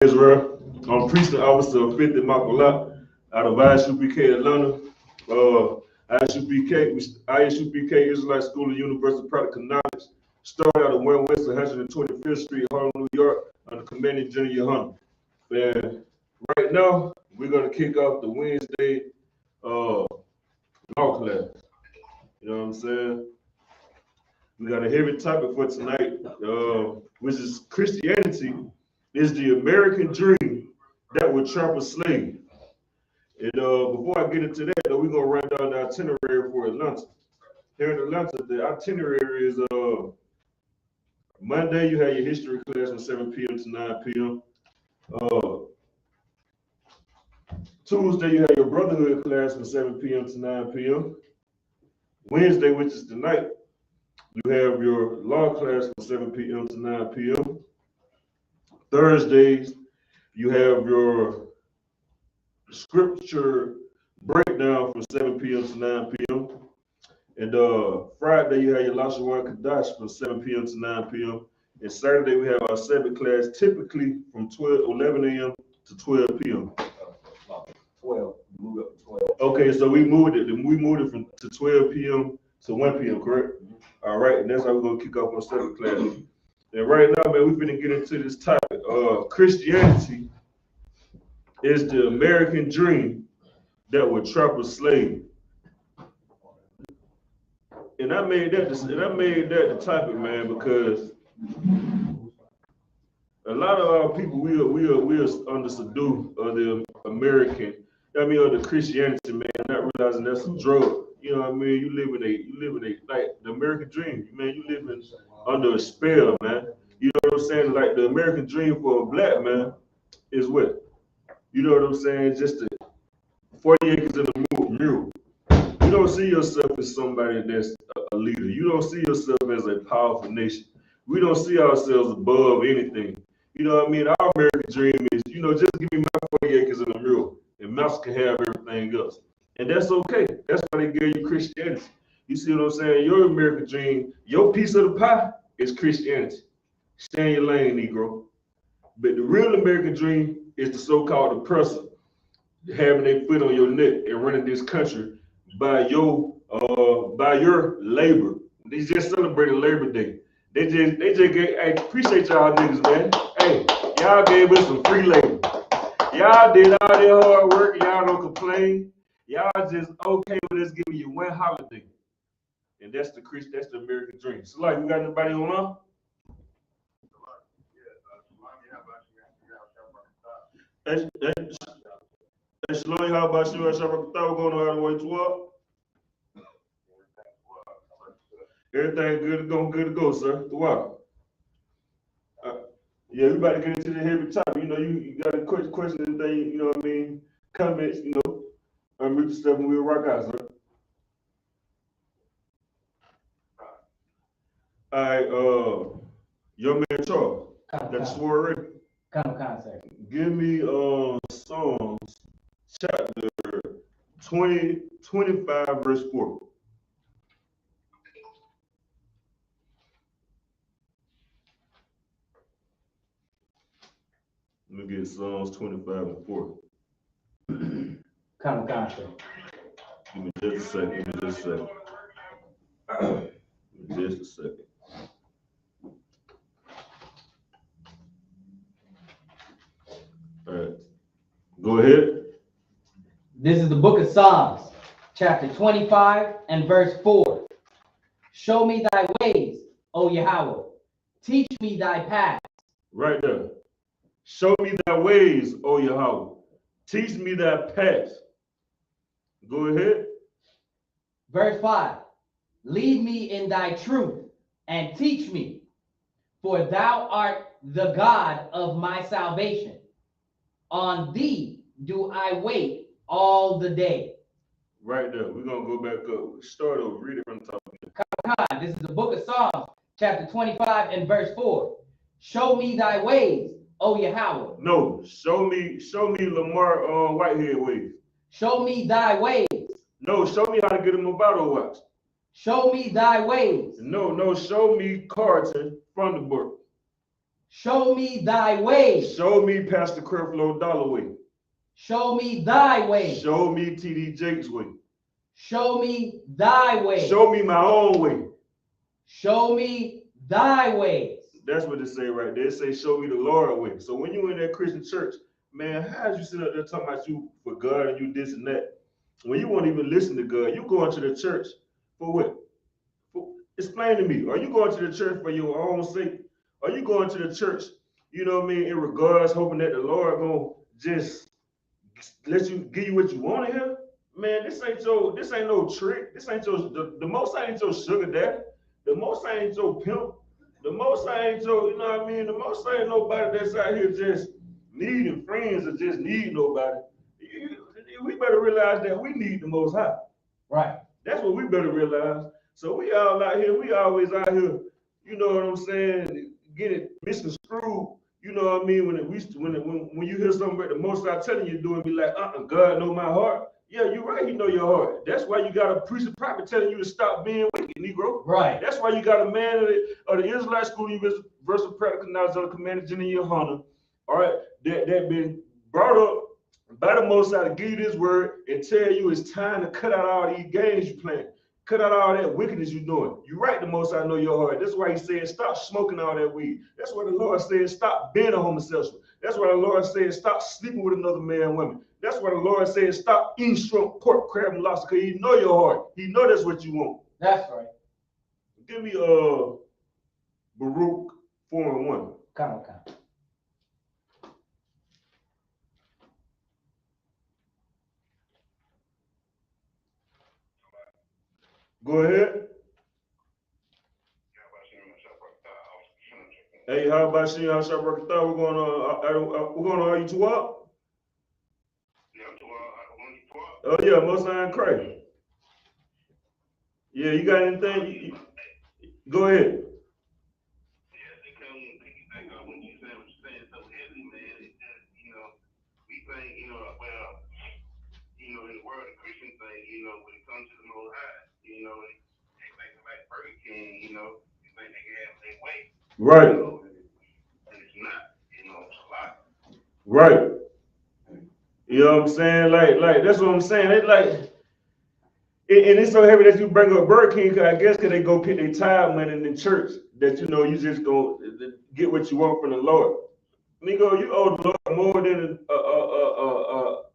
Israel. I'm precinct officer of 50 Macola out of ISUPK Atlanta. ISUPK Israelite School of Universal Practical Knowledge. Started out of 1 West 125th Street, Harlem, New York, under Commanding General Hunter. And right now, we're going to kick off the Wednesday law class. You know what I'm saying? We got a heavy topic for tonight, which is Christianity is the American dream that would trap a slave. And before I get into that, though, we're gonna run down the itinerary for Atlanta. Here in Atlanta, the itinerary is Monday you have your history class from 7 p.m. to 9 p.m. Tuesday you have your brotherhood class from 7 p.m. to 9 p.m. Wednesday, which is tonight, you have your law class from 7 p.m. to 9 p.m. Thursdays, you have your scripture breakdown from 7 p.m. to 9 p.m. And Friday, you have your Lashawan Kadash from 7 p.m. to 9 p.m. And Saturday, we have our Sabbath class typically from 11 a.m. to 12 p.m. 12. Move up to 12. Okay, so we moved it. We moved it from to 12 p.m. to 1 p.m. Correct? Mm-hmm. All right, and that's how we're gonna kick off on Sabbath class. And right now, man, we're gonna get into this topic. Christianity is the American dream that would trap a slave. And I made that the topic, man, because a lot of our people we are under subdue of the American, of the Christianity, man, not realizing that's a drug. You know what I mean? You live in a like the American dream, man. You living under a spell, man. You know what I'm saying? Like the American dream for a black man is what? You know what I'm saying? Just the 40 acres in a mule. You don't see yourself as somebody that's a leader. You don't see yourself as a powerful nation. We don't see ourselves above anything. You know what I mean? Our American dream is, just give me my 40 acres in a mule, and Mouse can have everything else. And that's okay. That's why they gave you Christianity. You see what I'm saying? Your American dream, your piece of the pie is Christianity. Stay in your lane, Negro. But the real American dream is the so-called oppressor, having their foot on your neck and running this country by your labor. They just celebrated Labor Day. They just gave, hey, appreciate y'all niggas, man. Hey, y'all gave us some free labor. Y'all did all that hard work. Y'all don't complain. Y'all just okay with us giving you one holiday. And that's the American dream. So like, we got anybody online? Hey, Shalom, how about you? We're going on the way to what? Everything good to go, sir. Wow. Yeah, we about to get into the heavy topic. You got a question, anything, you know what I mean? Comments, read the stuff and we'll rock out, sir. All right, your man Charles. Got the sword ready? Concept. Give me Psalms chapter 25, verse 4. Let me get Psalms 25 and 4. Concept. Give me just a second. Just a second. All right. Go ahead. This is the book of Psalms, chapter 25 and verse 4. Show me thy ways, O Yahweh. Teach me thy paths. Right there. Show me thy ways, O Yahweh. Teach me thy paths. Go ahead. Verse 5. Lead me in thy truth and teach me, for thou art the God of my salvation. On thee do I wait all the day. Right there. We're going to go back up. Start over. Read it from the top again. This is the book of Psalms, chapter 25 and verse 4. Show me thy ways, O Yahweh. No, show me Lamar Whitehead ways. Show me thy ways. No, show me how to get him a bottle watch. Show me thy ways. No, show me Carlton from the book. Show me thy way. Show me Pastor Creflo Dollar way. Show me thy way. Show me TD Jakes way. Show me thy way. Show me my own way. Show me thy ways. That's what it say right there. It say, show me the Lord way. So when you in that Christian church, man, how you sit up there talking about you for God and you this and that? When you won't even listen to God, you going to the church for what? Explain to me. Are you going to the church for your own sake? Are you going to the church, you know what I mean, in regards, hoping that the Lord gonna just let you give you what you want to hear? Man, this ain't no trick. This ain't your the most ain't your sugar daddy. The most ain't your pimp. The most ain't your, you know what I mean? The most ain't nobody that's out here just needing friends or just need nobody. We better realize that we need the Most High. Right. That's what we better realize. So we all out here, we always out here, you know what I'm saying, get it misconstrued. You know what I mean? When you hear something about the Most High telling you to do and be like, God know my heart. Yeah, you're right. He know your heart. That's why you got a priest and prophet telling you to stop being wicked, Negro. Right. That's why you got a man of the Israelite School Universal Practical Knowledge of the Commander General Hunter, all right, that been brought up by the Most High to give you this word and tell you it's time to cut out all these games you playing. Cut out all that wickedness you're doing. You're right, the Most High know your heart. That's why he said, stop smoking all that weed. That's why the Lord said, stop being a homosexual. That's why the Lord said, stop sleeping with another man and woman. That's why the Lord said, stop eating shrimp, pork, crab, and lobster, because he know your heart. He know that's what you want. That's right. Give me Baruch 4:1. Come on. Go ahead. Hey, how about you? How shall I thought we're going to are you too up? Oh yeah, Most High and Christ. Yeah, you got anything? Go ahead. In the world, the Christian thing, when it comes to the Most High, they think like Burger King, they think they can have their way. Right. And it's not, it's a lot. Right. You know what I'm saying? Like that's what I'm saying. It's like, and it's so heavy that you bring up Burger King, cause I guess because they go get their tithe money in the church, that you just gonna get what you want from the Lord. Nigga, you owe the Lord more than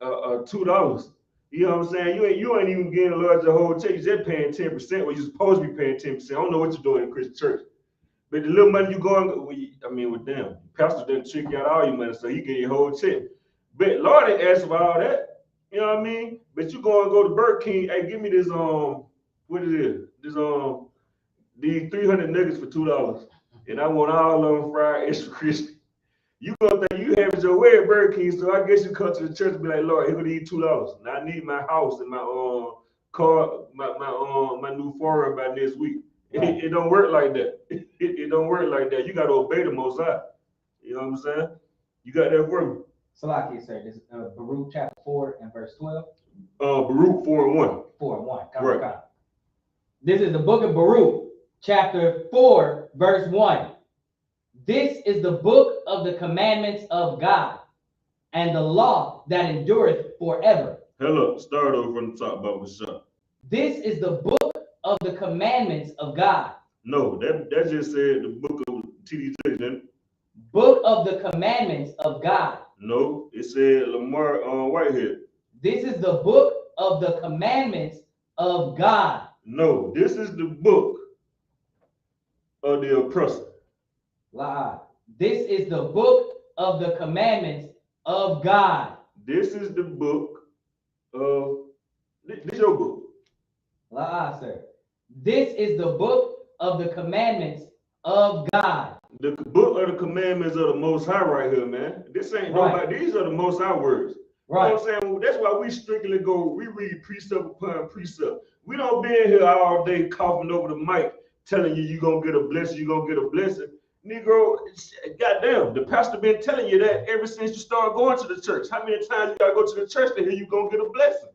$2. You know what I'm saying? You ain't even getting the Lord your whole check. You're just paying 10%, where you're supposed to be paying 10%. I don't know what you're doing in Christian church. But the little money you going, with them, pastor didn't trick you out all your money, so he get your whole check. But Lord didn't ask for all that. You know what I mean? But you go to Burger King, hey, give me this what it is? These 300 nuggets for $2. And I want all of them fried extra crispy. You gonna think you have your way at Burger King, so I guess you come to the church and be like, Lord, here gonna need $2. Now I need my house and my car, my new foreign by next week. Right. It don't work like that. It don't work like that. You gotta obey the Most High. You know what I'm saying? You got that for me. Salakia, sir. This is Baruch chapter 4 and verse 12. Baruch 4:1. 4:1. Right. This is the book of Baruch, chapter 4, verse 1. This is the book of the commandments of God, and the law that endureth forever. Hello, start over from the top, Baba Shah. This is the book of the commandments of God. No, that just said the book of TD Jakes. Book of the commandments of God. No, it said Lamar Whitehead. This is the book of the commandments of God. No, this is the book of the oppressor. This is the book of the commandments of God. This is the book of, this your book. Sir. This is the book of the commandments of God. The book of the commandments of the Most High right here, man. This ain't nobody, these are the Most High words. Right. You know what I'm saying? That's why we strictly we read precept upon precept. We don't be in here all day coughing over the mic telling you gonna get a blessing, you're gonna get a blessing. Negro, goddamn, the pastor been telling you that ever since you started going to the church. How many times you gotta go to the church to hear you gonna get a blessing?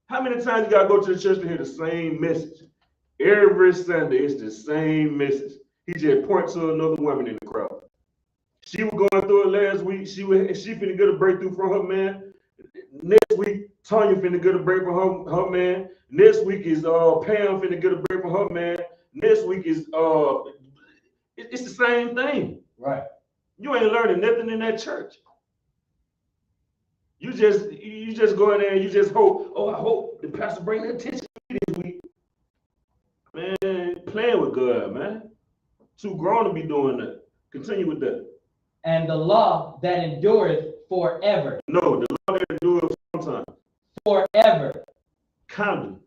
How many times you gotta go to the church to hear the same message? Every Sunday, it's the same message. He just points to another woman in the crowd. She was going through it last week. She finna get a breakthrough from her man. Next week, Tanya finna get a break from her man. Next week is Pam finna get a break from her man. Next week is it's the same thing. Right. You ain't learning nothing in that church. You just go in there and you just hope. Oh, I hope the pastor bring the attention to me this week. Man, playing with God, man. Too grown to be doing that. Continue with that. And the law that endureth forever. No, the law that endures sometimes. Forever. Condom.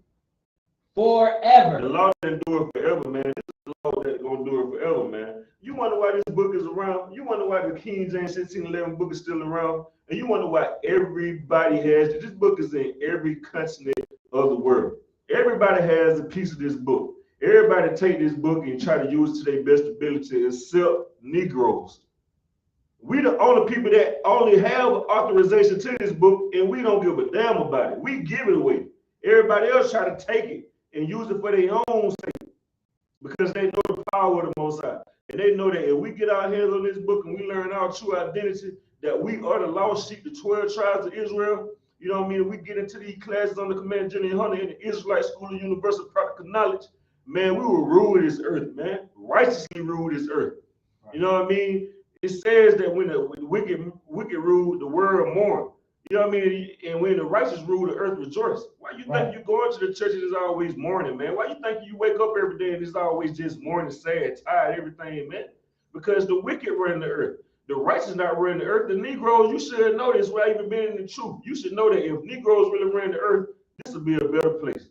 Forever. The law that endures forever, man. This is the law that's gonna endure forever, man. You wonder why this book is around. You wonder why the King James 1611 book is still around, and you wonder why everybody has it. This book is in every continent of the world. Everybody has a piece of this book. Everybody take this book and try to use it to their best ability, except Negroes. We the only people that only have authorization to this book, and we don't give a damn about it. We give it away. Everybody else try to take it and use it for their own sake because they know the power of the Most High. And they know that if we get our hands on this book and we learn our true identity, that we are the lost sheep, the 12 tribes of Israel. You know what I mean? If we get into these classes on the Command General Hunter in the Israelite School of Universal Practical Knowledge, man, we will rule this earth, man. Righteously rule this earth. You know what I mean? It says that when the wicked rule, the world mourn. You know what I mean? And when the righteous rule, the earth rejoice. Why you think you go into the church and it's always mourning, man? Why you think you wake up every day and it's always just mourning, sad, tired, everything, man? Because the wicked run the earth. The righteous not running the earth. The Negroes, you should know this without even being in the truth. You should know that if Negroes really ran the earth, this would be a better place.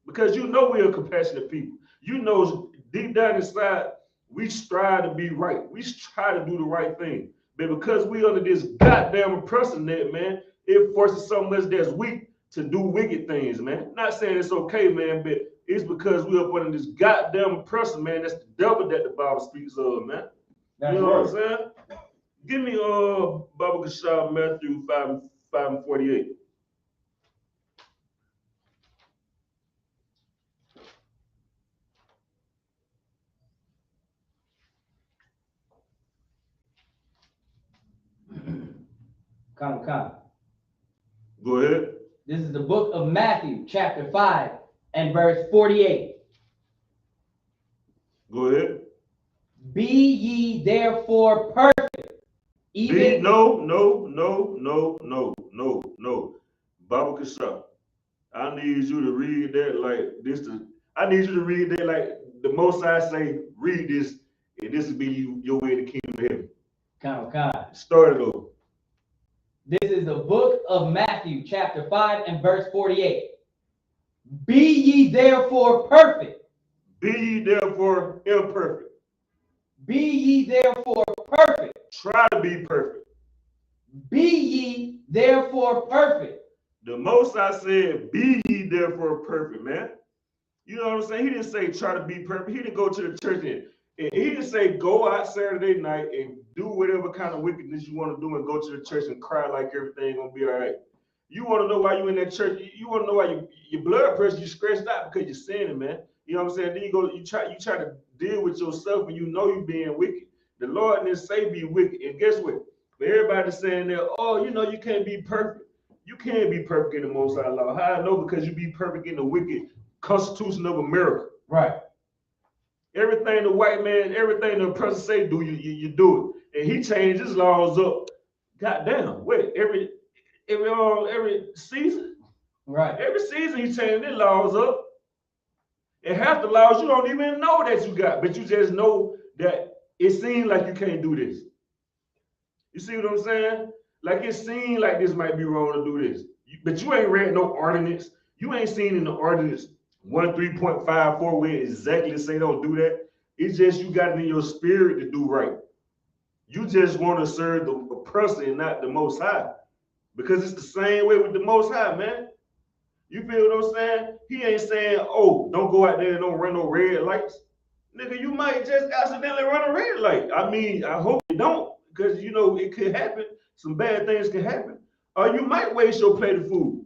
Because you know we're a compassionate people. You know deep down inside, we strive to be right. We try to do the right thing. But because we under this goddamn oppressor net, man, it forces some of us that's weak to do wicked things, man. Not saying it's okay, man, but it's because we up under this goddamn oppressor, man. That's the devil that the Bible speaks of, man. That's you know right. what I'm saying? Give me Baba Kashab, Matthew 5:48. Come. Go ahead. This is the book of Matthew, chapter 5 and verse 48. Go ahead. Be ye therefore perfect. No. Baba Kashab, I need you to read that like this. I need you to read that like the Most I say, read this, and this will be your way to the kingdom of heaven. Come. Start it over. This is the book of Matthew, chapter 5 and verse 48. Be ye therefore perfect. Be ye therefore imperfect. Be ye therefore perfect. Try to be perfect. Be ye therefore perfect. The Most I said, be ye therefore perfect, man. You know what I'm saying? He didn't say try to be perfect. He didn't go to the church and he didn't say go out Saturday night and do whatever kind of wickedness you want to do and go to the church and cry like everything gonna be all right. You want to know why you in that church? You want to know why your blood pressure you stressed out because you're sinning, man. You know what I'm saying? Then you try to deal with yourself and you know you being wicked. The Lord didn't say be wicked. And guess what? But everybody's saying that, oh, you know, you can't be perfect. You can't be perfect in the Most High law. How I know? Because you be perfect in the wicked Constitution of America. Right. Everything the white man, everything the oppressor say do, you do it. And he changed his laws up. Goddamn, wait, every season. Right. Every season he changed his laws up. And half the laws you don't even know that you got, but you just know that it seems like you can't do this. You see what I'm saying? Like it seems like this might be wrong to do this. But you ain't read no ordinance. You ain't seen in the ordinance 1:3.54 where it exactly say don't do that. It's just you got it in your spirit to do right. You just want to serve the oppressor and not the Most High. Because it's the same way with the Most High, man. You feel what I'm saying? He ain't saying, oh, don't go out there and don't run no red lights. Nigga, you might just accidentally run a red light. I mean, I hope you don't, because, you know, it could happen. Some bad things can happen. Or you might waste your plate of food.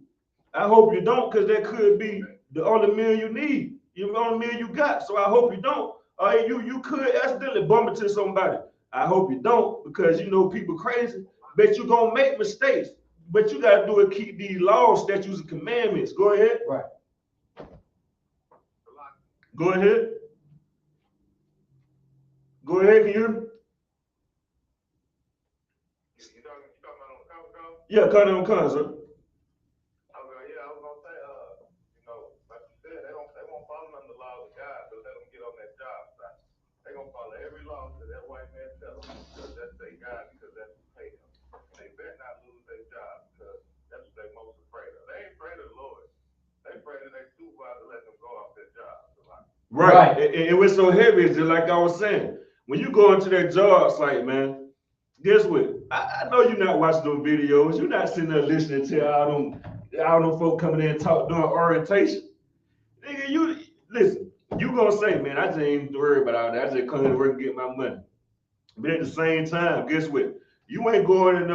I hope you don't, because that could be the only meal you need. The only meal you got. So I hope you don't. You could accidentally bump into somebody. I hope you don't, because you know people crazy. Bet you gonna make mistakes. But you gotta do it, keep these laws, statutes, and commandments. Go ahead. Right. Go ahead. Go ahead, can you hear me? You talking about on the conference call? Yeah, cut it on cons, sir. Yeah, I was gonna say, you know, like you said, they won't follow none of the laws of God, but let them get on that job site. They gonna follow every law that white man tell them, because that's their God, because that's who pay them. And they better not lose their job, because that's what they most afraid of. They ain't afraid of the Lord. They afraid of their supervisor letting them go off their job. Right. It was so heavy, it's just like I was saying. When you go into that job site, man, guess what? I know you're not watching those videos. You're not sitting there listening to all them folk coming in and doing orientation. Nigga, you listen, you gonna say, man, I just ain't worried about all that. I just come to work and get my money. But at the same time, guess what? You ain't going in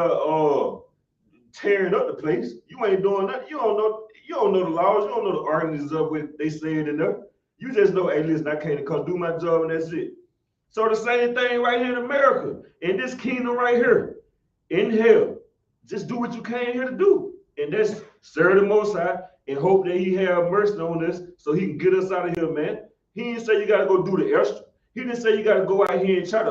tearing up the place. You ain't doing nothing. You don't know the laws. You don't know the arguments of what they saying in there. You just know, hey, listen, I came to come do my job and that's it. So the same thing right here in America, in this kingdom right here, in hell, just do what you came here to do. And that's serve the Most High and hope that he have mercy on us so he can get us out of here, man. He didn't say you got to go do the extra. He didn't say you got to go out here and try to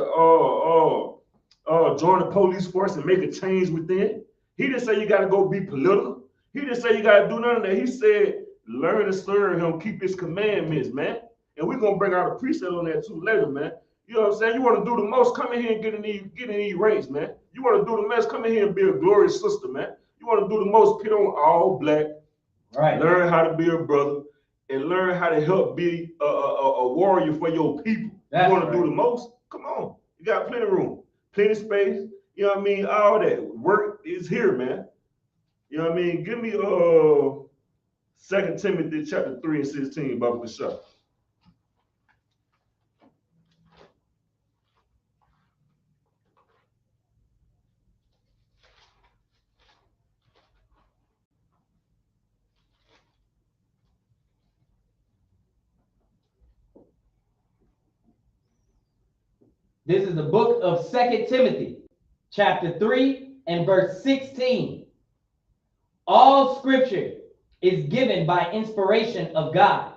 join the police force and make a change within. He didn't say you got to go be political. He didn't say you got to do none of that. He said, learn to serve him, keep his commandments, man. And we're going to bring out a precept on that too later, man. You know what I'm saying? You want to do the most, come in here and get in these ranks, man. You want to do the most, come in here and be a glorious sister, man. You want to do the most, put on all black, right? Learn how to be a brother, and learn how to help be a warrior for your people. That's you want right. to do the most? Come on. You got plenty of room, plenty of space. You know what I mean? All that work is here, man. You know what I mean? Give me 2 Timothy chapter 3 and 16, Baba Kashaf. This is the book of 2 Timothy, chapter 3 and verse 16. All scripture is given by inspiration of God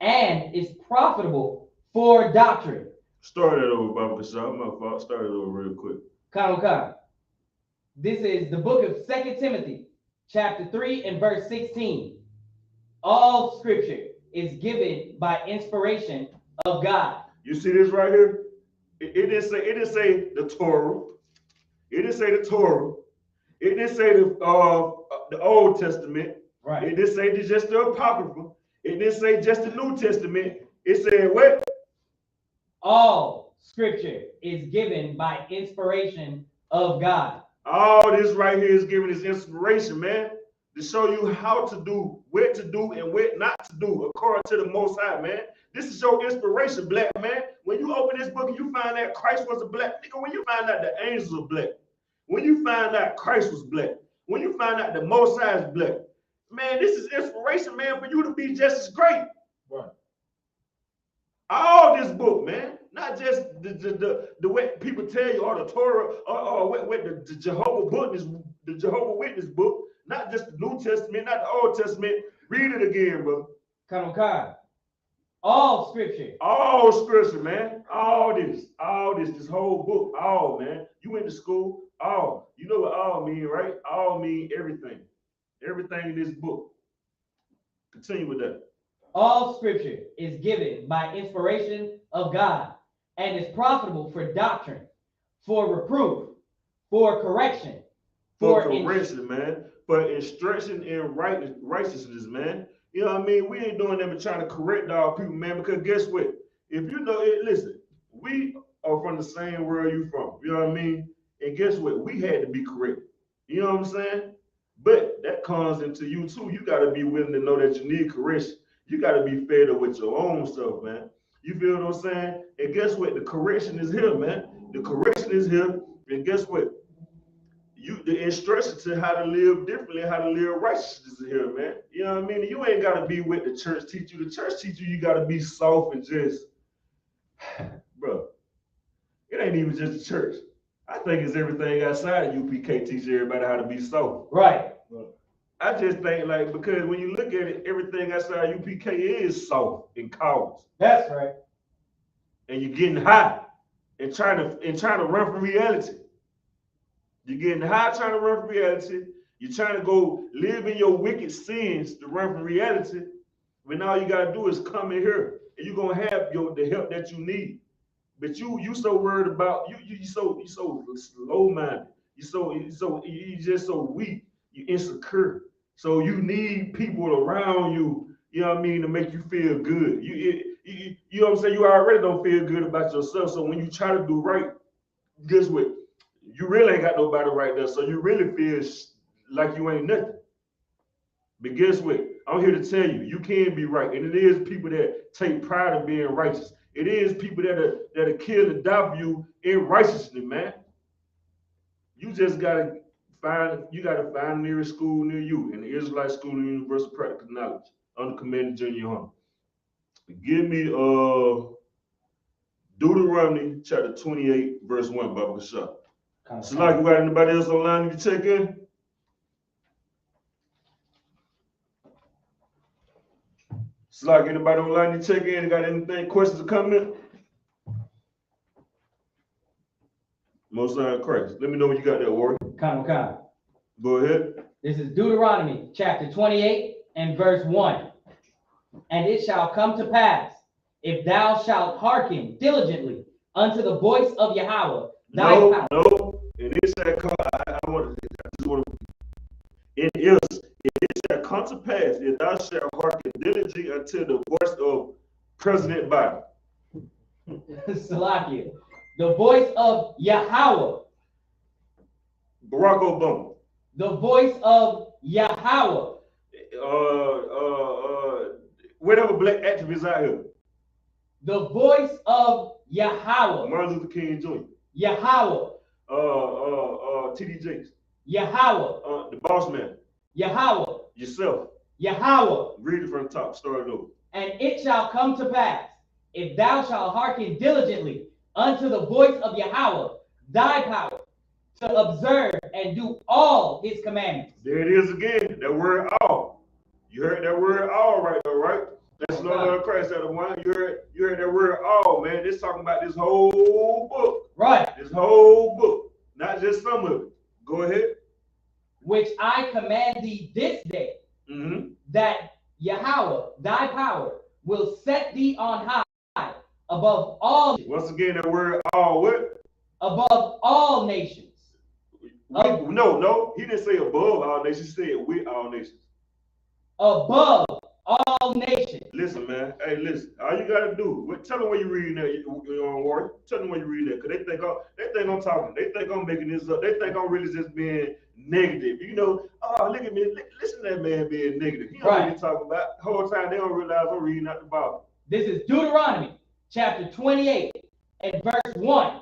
and is profitable for doctrine. Start it over, Baba Kashaf. My fault. Start it over real quick. Come. This is the book of 2 Timothy, chapter 3 and verse 16. All scripture is given by inspiration of God. You see this right here? It didn't say the Torah. It didn't say the Torah. It didn't say the Old Testament. Right. It didn't say just the Apocrypha. It didn't say just the New Testament. It said what? All scripture is given by inspiration of God. All this right here is giving us inspiration, man, to show you how to do, what to do, and what not to do according to the Most High, man. This is your inspiration, black man. When you open this book and you find out Christ was a black nigga, when you find out the angels are black, when you find out Christ was black, when you find out the Most High is black, man, this is inspiration, man, for you to be just as great. Right. All this book, man, not just the way people tell you, or the Torah, or what the Jehovah Witness book, not just the New Testament, not the Old Testament. Read it again, bro. Come. All scripture. All scripture, man. All this, this whole book, all, man. You went to school, all. You know what all mean, right? All mean everything. Everything in this book. Continue with that. All scripture is given by inspiration of God and is profitable for doctrine, for reproof, for correction, for man, for instruction in righteousness, man. You know what I mean? We ain't doing them and trying to correct our people, man, because guess what? If you know it, listen, we are from the same world you from. You know what I mean? And guess what? We had to be corrected. You know what I'm saying? But that comes into you too. You got to be willing to know that you need correction. You got to be fed up with your own stuff, man. You feel what I'm saying? And guess what? The correction is here, man. The correction is here. And guess what? The instruction to how to live differently, how to live righteousness is here, man. You know what I mean? You ain't got to be what the church teach you. The church teach you, you got to be soft and just Bro, it ain't even just the church. I think it's everything outside of UPK teach everybody how to be soft. Right. I just think like because when you look at it, everything outside UPK is soft and cold. That's right. And you're getting high and trying to run from reality. You're getting high trying to run from reality. You're trying to go live in your wicked sins to run from reality. When all you gotta do is come in here and you're gonna have the help that you need. But you so worried about you so slow minded. You just so weak. You insecure. So you need people around you. You know what I mean, to make you feel good. You know what I'm saying. You already don't feel good about yourself. So when you try to do right, guess what? You really ain't got nobody right there. So you really feel like you ain't nothing. But guess what? I'm here to tell you, you can be right. And it is people that take pride in being righteous. It is people that kill and die for you in righteousness, man. You just gotta find the nearest school near you, and the Israelite School of Universal Practical Knowledge under command of Junior Hunter. Give me Deuteronomy chapter 28, verse 1, Baba Kashah. So like you got anybody else online you check in? So like anybody online you check in, got anything, questions or comments? Most High Christ. Let me know when you got that, Warrior. Come. Go ahead. This is Deuteronomy chapter 28 and verse 1. And it shall come to pass, if thou shalt hearken diligently unto the voice of Yahweh, thy power. No. And it shall come, it shall come to pass, if thou shalt hearken diligently unto the voice of President Biden. Salakia. The voice of Yahweh. Barack Obama. The voice of Yahweh. Whatever black activists out here. The voice of Yahweh. Martin Luther King Jr. Yahweh. T.D. Jakes. Yahweh. The boss man. Yahweh. Yourself. Yahweh. Read it from the top. Start it over. And it shall come to pass, if thou shalt hearken diligently unto the voice of Yahweh, thy power, to observe and do all his commandments. There it is again. That word all. You heard that word all right there, right? That's Lord Christ out of one. You heard that word all, man. This talking about this whole book. Right. This whole book. Not just some of it. Go ahead. Which I command thee this day, that Yahweh, thy power, will set thee on high above all. Once again, that word all what? Above all nations. No. He didn't say above all nations. He said with all nations. Above all nations. Listen, man. Hey, listen. All you gotta do, tell them where you reading that, you on Warrior. Tell them where you reading that, because they think I'm talking. They think I'm making this up. They think I'm really just being negative. You know, oh, look at me. Listen to that man being negative. He don't know what he's talking about. The whole time they don't realize I'm reading out the Bible. This is Deuteronomy chapter 28 and verse 1.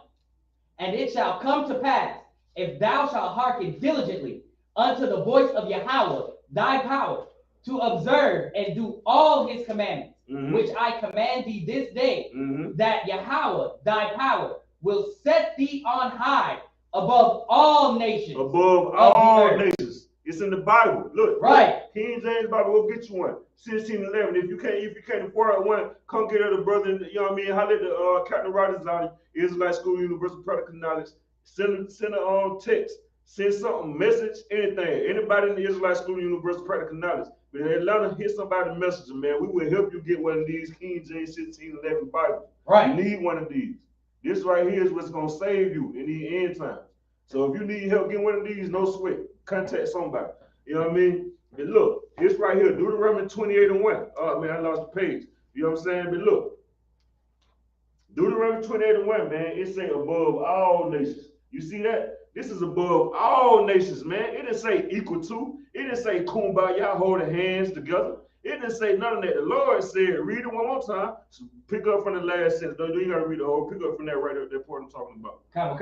And it shall come to pass, if thou shalt hearken diligently unto the voice of Yahweh, thy power, to observe and do all his commandments, which I command thee this day, that Yahweh, thy power, will set thee on high above all nations. Above all nations. It's in the Bible. Look. Right. King James Bible, we'll get you one. 1611. If you can't afford one, come get other brother. You know what I mean? Holler at the Captain Rogers on Israelite School Universal Practical Knowledge. Send a text. Send something, message, anything. Anybody in the Israelite School Universal Practical Knowledge. But in Atlanta, hit somebody message, man. We will help you get one of these King James 1611 Bibles. Right. You need one of these. This right here is what's going to save you in the end time. So if you need help getting one of these, no sweat. Contact somebody. You know what I mean? But look, it's right here, Deuteronomy 28 and 1. Oh man, I lost the page. You know what I'm saying? But look, Deuteronomy 28 and 1, man, it say above all nations. You see that? This is above all nations, man. It didn't say equal to. It didn't say kumbaya, holding hands together. It didn't say none of that. The Lord said, read it one more time. So pick up from the last sentence. No, you gotta read the whole. Pick up from that right there, that part I'm talking about. Come.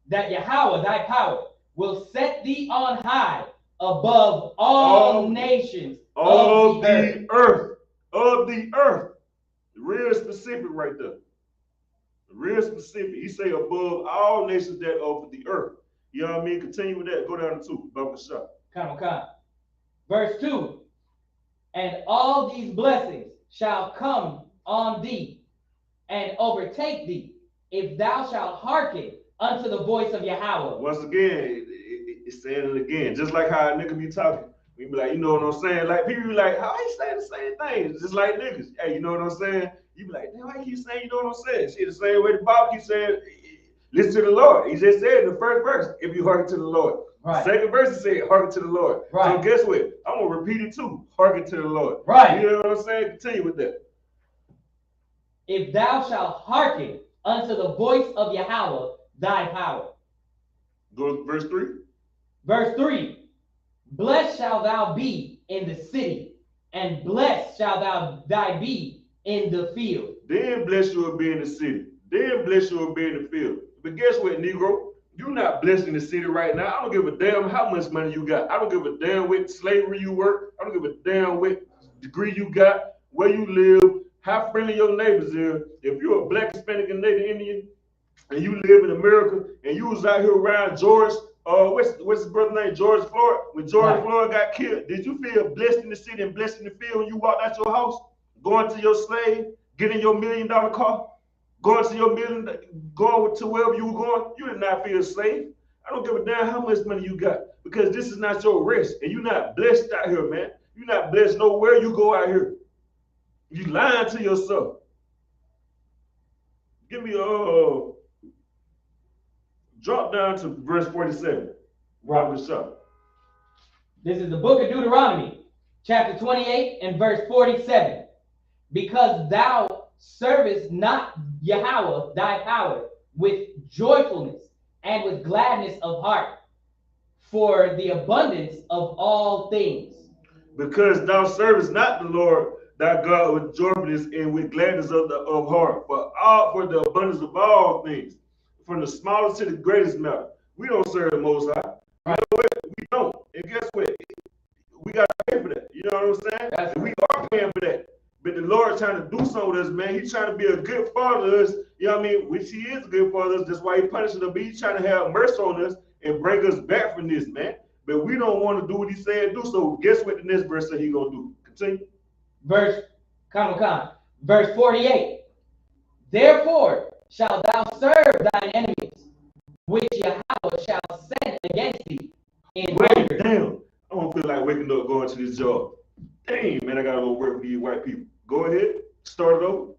That Yahweh, thy power, will set thee on high above all nations of the earth. Of the earth. Real specific right there. Real specific. He say above all nations that of the earth. You know what I mean? Continue with that. Go down to 2. Baba Shah. Come. Verse 2. And all these blessings shall come on thee and overtake thee, if thou shalt hearken unto the voice of Yahweh. Once again, it's saying it again. Just like how a nigga be talking. We be like, you know what I'm saying? Like, people be like, how he saying the same thing? Just like niggas. Hey, you know what I'm saying? You be like, damn, why he keep saying, you know what I'm saying? Shit, the same way the Bible keeps saying, listen to the Lord. He just said in the first verse, if you hearken to the Lord. Right. Second verse, he said, hearken to the Lord. Right. So guess what? I'm going to repeat it too. Hearken to the Lord. Right. You know what I'm saying? Continue with that. If thou shalt hearken unto the voice of Yahweh, thy power. Go to verse 3. Verse 3. Blessed shalt thou be in the city, and blessed shalt thou be in the field. Then blessed you will be in the city. Then blessed you will be in the field. But guess what, Negro? You're not blessed in the city right now. I don't give a damn how much money you got. I don't give a damn what slavery you work. I don't give a damn what degree you got, where you live, how friendly your neighbors are. If you're a black, Hispanic, and Native Indian, and you live in America, and you was out here around George, what's his brother's name? George Floyd. When George Floyd got killed, did you feel blessed in the city and blessed in the field when you walked out your house, going to your slave, getting your $1 million car, going to wherever you were going? You did not feel safe. I don't give a damn how much money you got, because this is not your rest, and you're not blessed out here, man. You're not blessed nowhere you go out here. You lying to yourself. Give me drop down to verse 47. Robert Shaw. This is the book of Deuteronomy, chapter 28 and verse 47. Because thou servest not Yahweh thy power with joyfulness and with gladness of heart, for the abundance of all things. Because thou servest not the Lord thy God with joyfulness and with gladness of heart, for the abundance of all things, from the smallest to the greatest matter. We don't serve the Most High. You know what? We don't. And guess what? We got to pay for that. You know what I'm saying? That's and we are paying for that. But the Lord's trying to do something with us, man. He's trying to be a good father to us. You know what I mean? Which he is a good father to us. That's why he punishes us. But he's trying to have mercy on us and bring us back from this, man. But we don't want to do what he said do. So guess what the next verse said he going to do? Continue. Verse 48. Therefore shalt thou serve thine enemies, which Yahweh shall send against thee in hunger. Damn, I don't feel like waking up going to this job. Dang, man, I got to go work with these white people. Go ahead, start it over.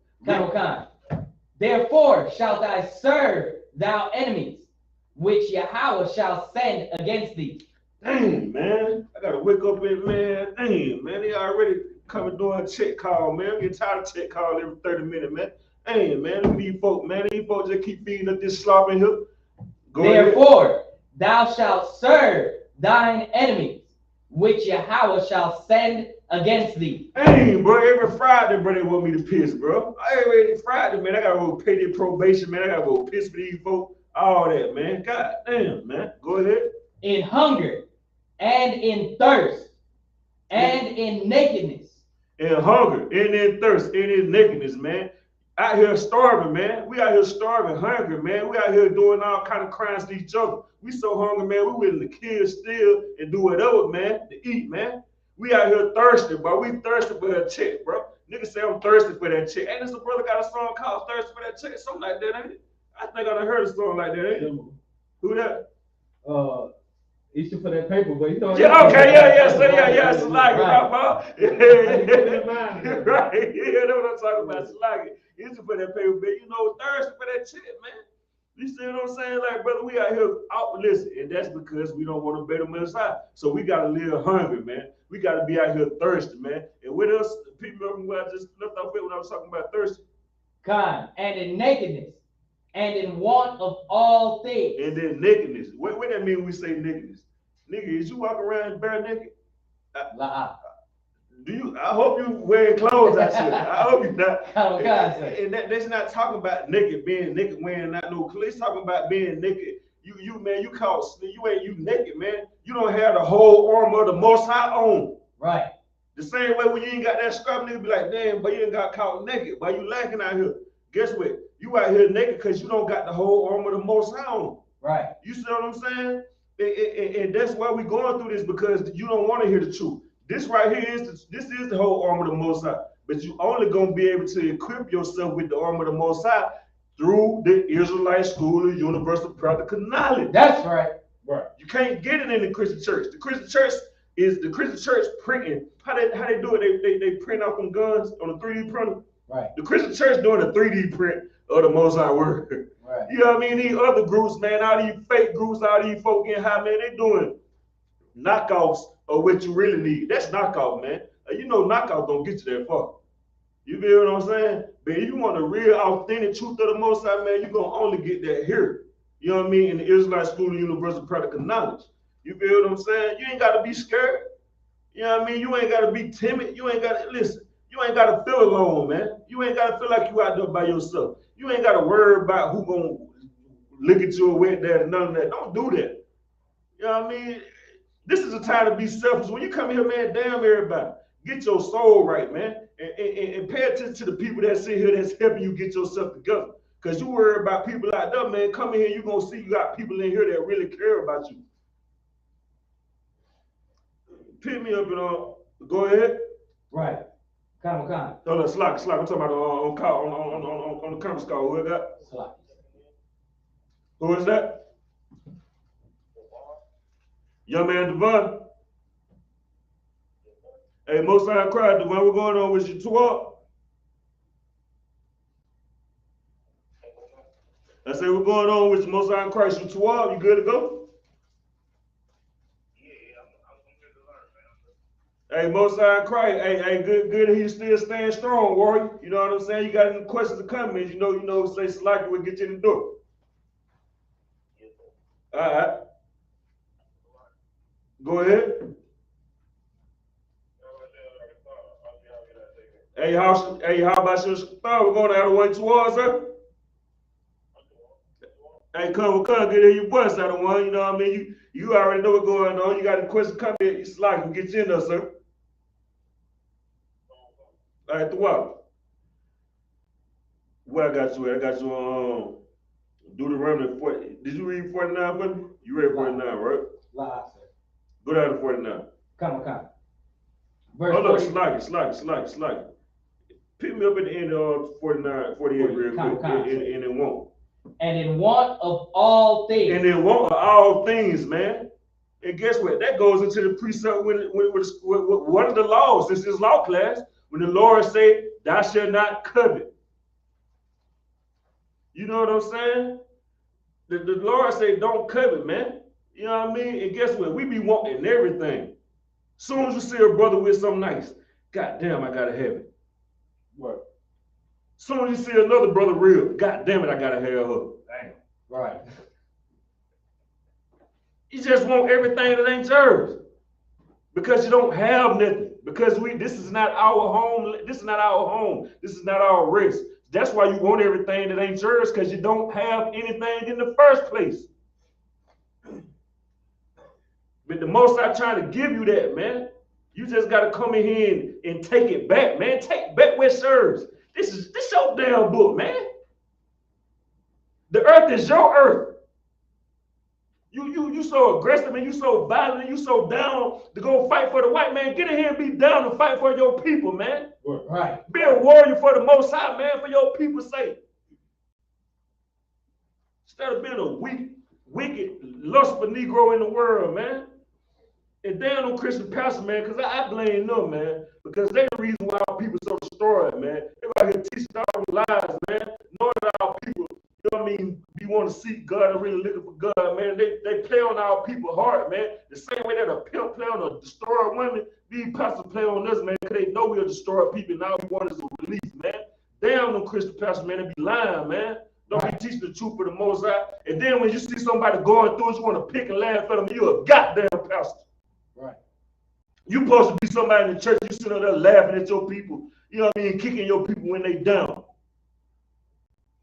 Therefore shalt thou serve thou enemies, which Yahweh shall send against thee. Dang, man, I got to wake up and, man, dang, man, they already coming doing a check call, man. I'm getting tired of check call every 30 minutes, man. Hey, man, these folks just keep feeding up this slop in here. Therefore, thou shalt serve thine enemies, which Yahweh shall send against thee. Hey, bro, every Friday, bro, they want me to piss, bro. Every Friday, man, I got to go pay their probation, man. I got to go piss for these folks, all that, man. God damn, man. Go ahead. In hunger, and in thirst, and in nakedness. In hunger, and in thirst, and in nakedness, man. Out here starving, man. We out here starving, hungry, man. We out here doing all kind of crimes to each other. We so hungry, man. We willing to kill, steal, and do whatever, man, to eat, man. We out here thirsty, bro. We thirsty for that check, bro. Niggas say I'm thirsty for that check. Ain't this a brother got a song called Thirsty for That Check? Something like that, ain't it? I think I done heard a song like that, ain't it? Who that? You should put that paper, but you know. Yeah, okay, yeah, Slaggy, right, bro. Right, yeah, that's what I'm talking about, Slaggy. You should put that paper, man. You know, thirsty for that shit, man. You see what I'm saying? Like, brother, we out here out, listen, and that's because we don't want to better Most High. So we got to live hungry, man. We got to be out here thirsty, man. And what else? People remember what I just left off with when I was talking about thirsty? And in nakedness, and in want of all things. And then nakedness. What that mean when we say nakedness? Nigga, is you walk around bare naked? I hope you wearing clothes out here. I hope you not. And that's not talking about naked, being naked, wearing not no clothes. It's talking about being naked. You man, you caught, you naked, man. You don't have the whole armor of the Most High on. Right. The same way when you ain't got that scrap, nigga be like, damn, but you ain't got caught naked, but you lacking out here. Guess what? You out here naked because you don't got the whole armor of the Most High on. Right. You see what I'm saying? And that's why we're going through this, because you don't want to hear the truth. This right here is the whole armor of the Most High. But you only gonna be able to equip yourself with the armor of the Most High through the Israelite School of Universal Practical Knowledge. That's right. Right. You can't get it in the Christian church. The Christian church printing. How they do it? They print out them guns on a 3D printer. Right. The Christian church doing a 3D print of the Most High Word. Right. You know what I mean? These other groups, man, all these fake groups, all these folk getting high, man, they doing knockoffs of what you really need. That's knockoff, man. You know knockoff don't get you that far. You feel what I'm saying? But if you want the real authentic truth of the Most High, man, you're going to only get that here. You know what I mean? In the Israelite School of Universal Practical Knowledge. You feel what I'm saying? You ain't got to be scared. You know what I mean? You ain't got to be timid. You ain't got to, listen, you ain't got to feel alone, man. You ain't got to feel like you out there by yourself. You ain't got to worry about who going to look at you or wet that and none of that. Don't do that. You know what I mean? This is a time to be selfish. When you come here, man, damn everybody. Get your soul right, man. And pay attention to the people that sit here that's helping you get yourself together. Because you worry about people like that, man. Come in here, you're going to see you got people in here that really care about you. Pick me up and go ahead. Right. Come on. No, no, slack. I'm talking about on the conference call. Who is that? Slack. Who is that? Young man Devon. Hey, Most High Christ, Devon, what's going on with you? I say, what's going on with you? Most High Christ, you you good to go? Yeah, I'm good to learn, man. Hey, Most High Christ, hey, good that he still staying strong, warrior. You know what I'm saying? You got any questions or comments? You know, say Slacky will get you in the door. Yes, sir. All right. Go ahead. Hey, how about your star? We're going out of the way towards her. Hey, come, get in your voice out of one. You know what I mean? You already know what's going on. You got a question, come here. It's like we get you in there, sir. All right, throughout. Where I got you at? I got you on Deuteronomy 40. Did you read 49 for me? You read 49, right? Live, sir. Go down to 49. Come on. Verse Hold up, 40. slack. Pick me up at the end of 49, 48 real quick, and it won't. And in want of all things. And in want of all things, man. And guess what? That goes into the precept with one of the laws. This is law class. When the Lord say, thou shalt not covet. You know what I'm saying? The Lord say, don't covet, man. You know what I mean? And guess what? We be wanting everything. Soon as you see a brother with something nice, God damn, I gotta have it. What? Soon as you see another brother real, God damn it, I gotta have her. Damn. Right. You just want everything that ain't yours. Because you don't have nothing. Because this is not our home. This is not our home. This is not our rest. That's why you want everything that ain't yours, because you don't have anything in the first place. But the Most High trying to give you that, man. You just got to come in here and take it back, man. Take back what serves. This your damn book, man. The earth is your earth. You so aggressive and you so violent and you so down to go fight for the white man. Get in here and be down and fight for your people, man. Right. Be a warrior for the Most High, man, for your people's sake. Instead of being a weak, wicked, lustful Negro in the world, man. And damn them Christian pastors, man, because I blame them, man. Because they the reason why our people so destroyed, man. They out here teaching all the lies, man. Knowing that our people, you know what I mean, we want to seek God and really looking for God, man. They play on our people's heart, man. The same way that a pimp play on a destroyed woman, these pastors play on us, man, because they know we'll destroy people. Now we want is a release, man. Damn them Christian pastors, man, they be lying, man. Don't be teaching the truth for the Most High. And then when you see somebody going through it, you want to pick and laugh at them, you're a goddamn pastor. Right. You supposed to be somebody in the church, you sitting there laughing at your people, you know what I mean, kicking your people when they down.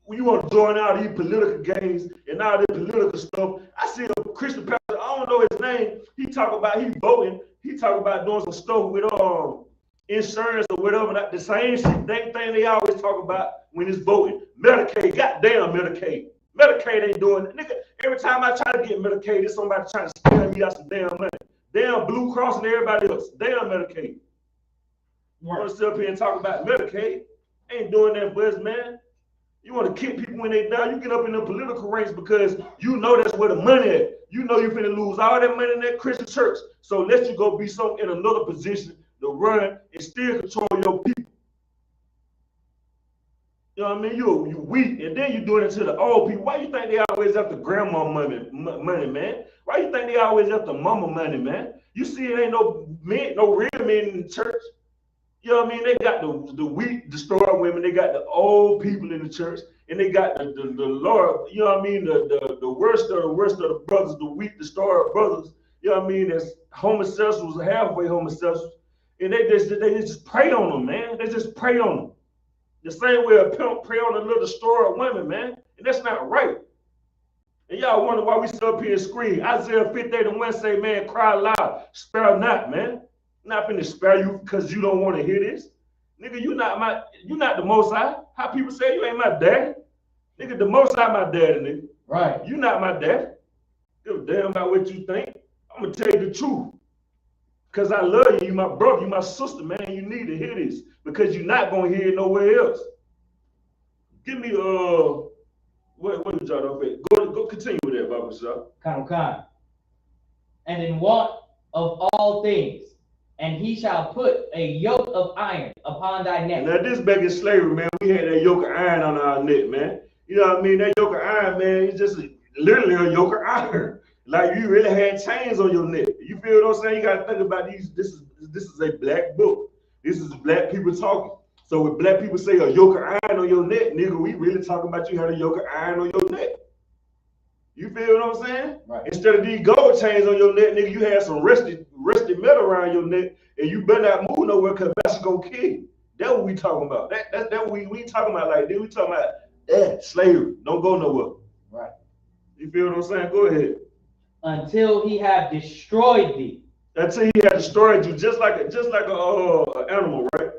When you want to join all these political games and all this political stuff, I see a Christian pastor, I don't know his name, he talk about he voting, he talk about doing some stuff with insurance or whatever. The same shit, thing they always talk about when it's voting. Medicaid, goddamn Medicaid. Medicaid ain't doing it. Nigga, every time I try to get Medicaid, there's somebody trying to scam me out some damn money. Damn Blue Cross and everybody else. Damn Medicaid. You want to sit up here and talk about Medicaid? Ain't doing that for us, man. You want to kick people when they die. You get up in the political ranks because you know that's where the money at. You know you're finna lose all that money in that Christian church. So let you go be some in another position to run and still control your people. You know what I mean? You weak, and then you doing it to the old people. Why you think they always after grandma money, man? Why you think they always after mama money, man? You see, it ain't no men, no real men in the church. You know what I mean? They got the weak, destroyed women. They got the old people in the church, and they got the Lord. You know what I mean? The worst of the brothers, the weak, destroyed brothers. You know what I mean? That's homosexuals, halfway homosexuals, and they just prey on them, man. They just prey on them. The same way a pimp prey on a little destroyed women, man, and that's not right. And y'all wonder why we sit up here and scream. Isaiah 58:1 say, man, cry loud, spare not, man. I'm not finna spare you because you don't want to hear this. Nigga, you not the Most High. How people say you ain't my daddy. Nigga, the Most High my daddy, nigga. Right. You not my daddy. Give a damn about what you think. I'm gonna tell you the truth. Because I love you, you my brother, you my sister, man. You need to hear this. Because you're not gonna hear it nowhere else. Give me what did y'all know? Go continue with that, Baba Shah. Khan. And in want of all things, and he shall put a yoke of iron upon thy neck. Now this back in slavery, man, we had that yoke of iron on our neck, man. You know what I mean? That yoke of iron, man, it's just literally a yoke of iron. Like you really had chains on your neck. You feel what I'm saying? You gotta think about these. This is a black book. This is black people talking. So when black people say a yoke of iron on your neck, nigga, we really talking about you had a yoke of iron on your neck. You feel what I'm saying? Right. Instead of these gold chains on your neck, nigga, you had some rusty metal around your neck, and you better not move nowhere because that's gonna kill you. That's what we talking about. That what we talking about like this. We talking about slavery. Don't go nowhere. Right. You feel what I'm saying? Go ahead. Until he have destroyed thee. Until he had destroyed you, just like a animal, right?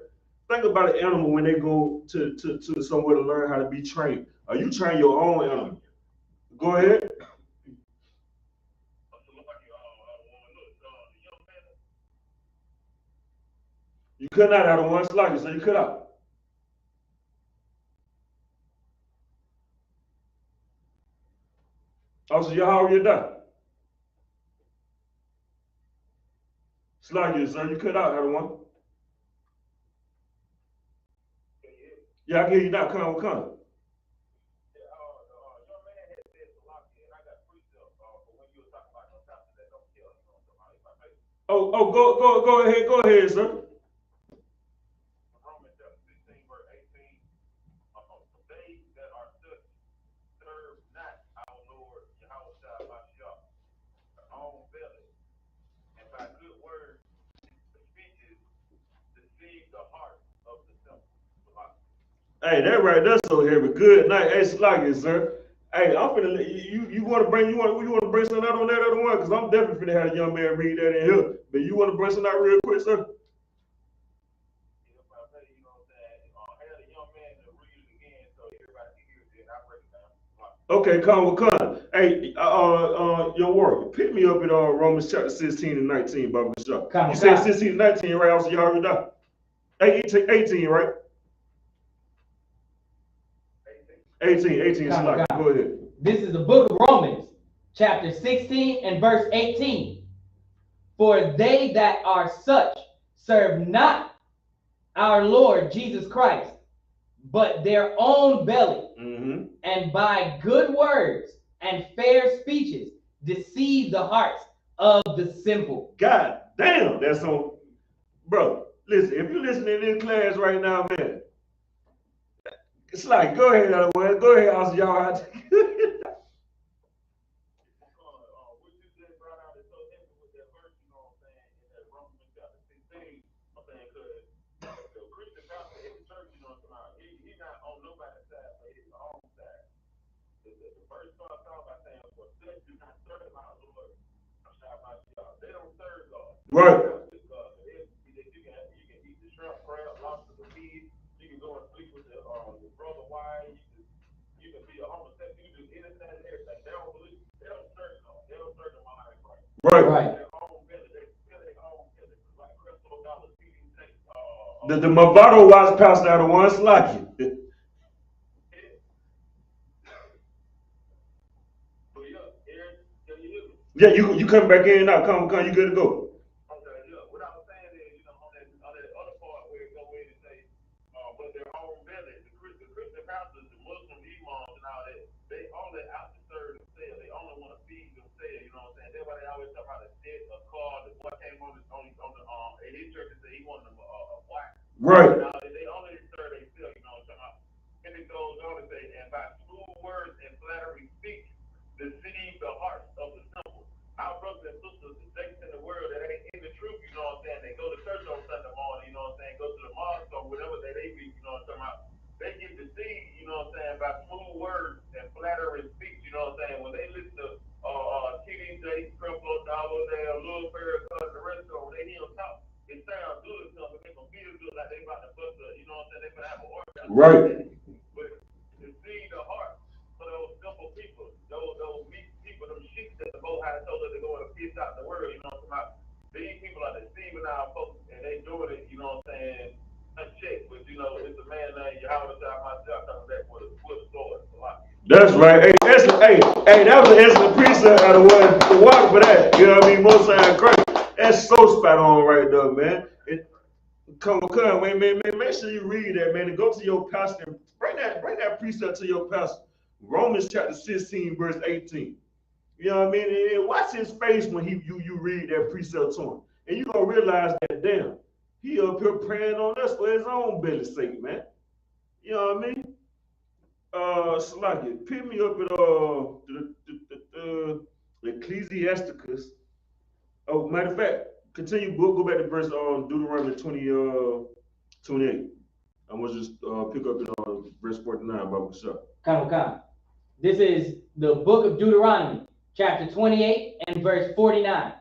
Think about an animal when they go to somewhere to learn how to be trained. Are you train your own animal? Go ahead. You cut out of one slug, so you cut out. Oh, so how are you done? Slug you, sir. You cut out, everyone. Yeah, I can hear you now. Come. Go ahead, sir. Hey, that right there so heavy. Good night. Hey, Sluggy, sir. Hey, I'm finna let you want to bring something out on that other one? Because I'm definitely finna have a young man read that in here. But you want to bring something out real quick, sir? Okay, come. Hey, your work. Pick me up at Romans chapter 16 and 19, Baba Shah. You said 16 and 19, right? Also, you already done. 18, right? 18, Sluggy. Go ahead. This is the book of Romans, chapter 16 and verse 18. For they that are such serve not our Lord Jesus Christ, but their own belly, and by good words and fair speeches deceive the hearts of the simple. God damn, that's on. Bro, listen, if you're listening to this class right now, man, it's like, go ahead, also, y'all. Right. The Movado watch passed out of one slocky. Yeah, you come back in now. Come, you good to go. Okay, yeah. What I was saying is, on that other part where it go in and say, but their own belly, the Christian pastors, the Muslim imams and all that, they only out to serve themselves. They only want to feed themselves. You know what I'm saying? That's why they always talk about a jet, a car. The boy came on in his church and said he wanted a wife. Right. Now, they only serve themselves. You know what I'm talking about? And it goes on to say, and by smooth words and flattery speech, deceive the hearts of the simple. Our brothers and sisters, the saints in the world that ain't in the truth, you know what I'm saying? They go to church on Sunday morning, you know what I'm saying? Go to the mosque or whatever that they be, you know what I'm talking about? They get deceived, you know what I'm saying, by smooth words and flattering speech, you know what I'm saying? When they listen to TD Jakes, Creflo Dollar, Lil Farrakhan, the rest of them, when they hear them talk, it sounds good to them, it make them feel good like they about to bust a, you know what I'm saying? They gonna have an orgasm. Right. But deceive the heart for those simple people, those meek people, them sheep that the Most High told us to go and fish out the world, you know what I'm talking about? These people are deceiving our folks, and they doing it, you know what I'm saying, unchecked. But, you know, it's a man named Yahweh myself coming back with a sword. That's right. Hey, that was an excellent precept out of the water for that. You know what I mean? Most High Christ. That's so spot on right there, man. Come, man, make sure you read that, man, and go to your pastor and bring that precept to your pastor. Romans chapter 16, verse 18. You know what I mean? And watch his face when you read that precept to him. And you're gonna realize that damn, he up here praying on us for his own belly's sake, man. You know what I mean? Sluggy, pick me up at Ecclesiasticus. Oh, matter of fact, continue book, go back to verse Deuteronomy 28. I'm gonna just pick up in verse 49 about Bishop. Come. This is the book of Deuteronomy, chapter 28 and verse 49.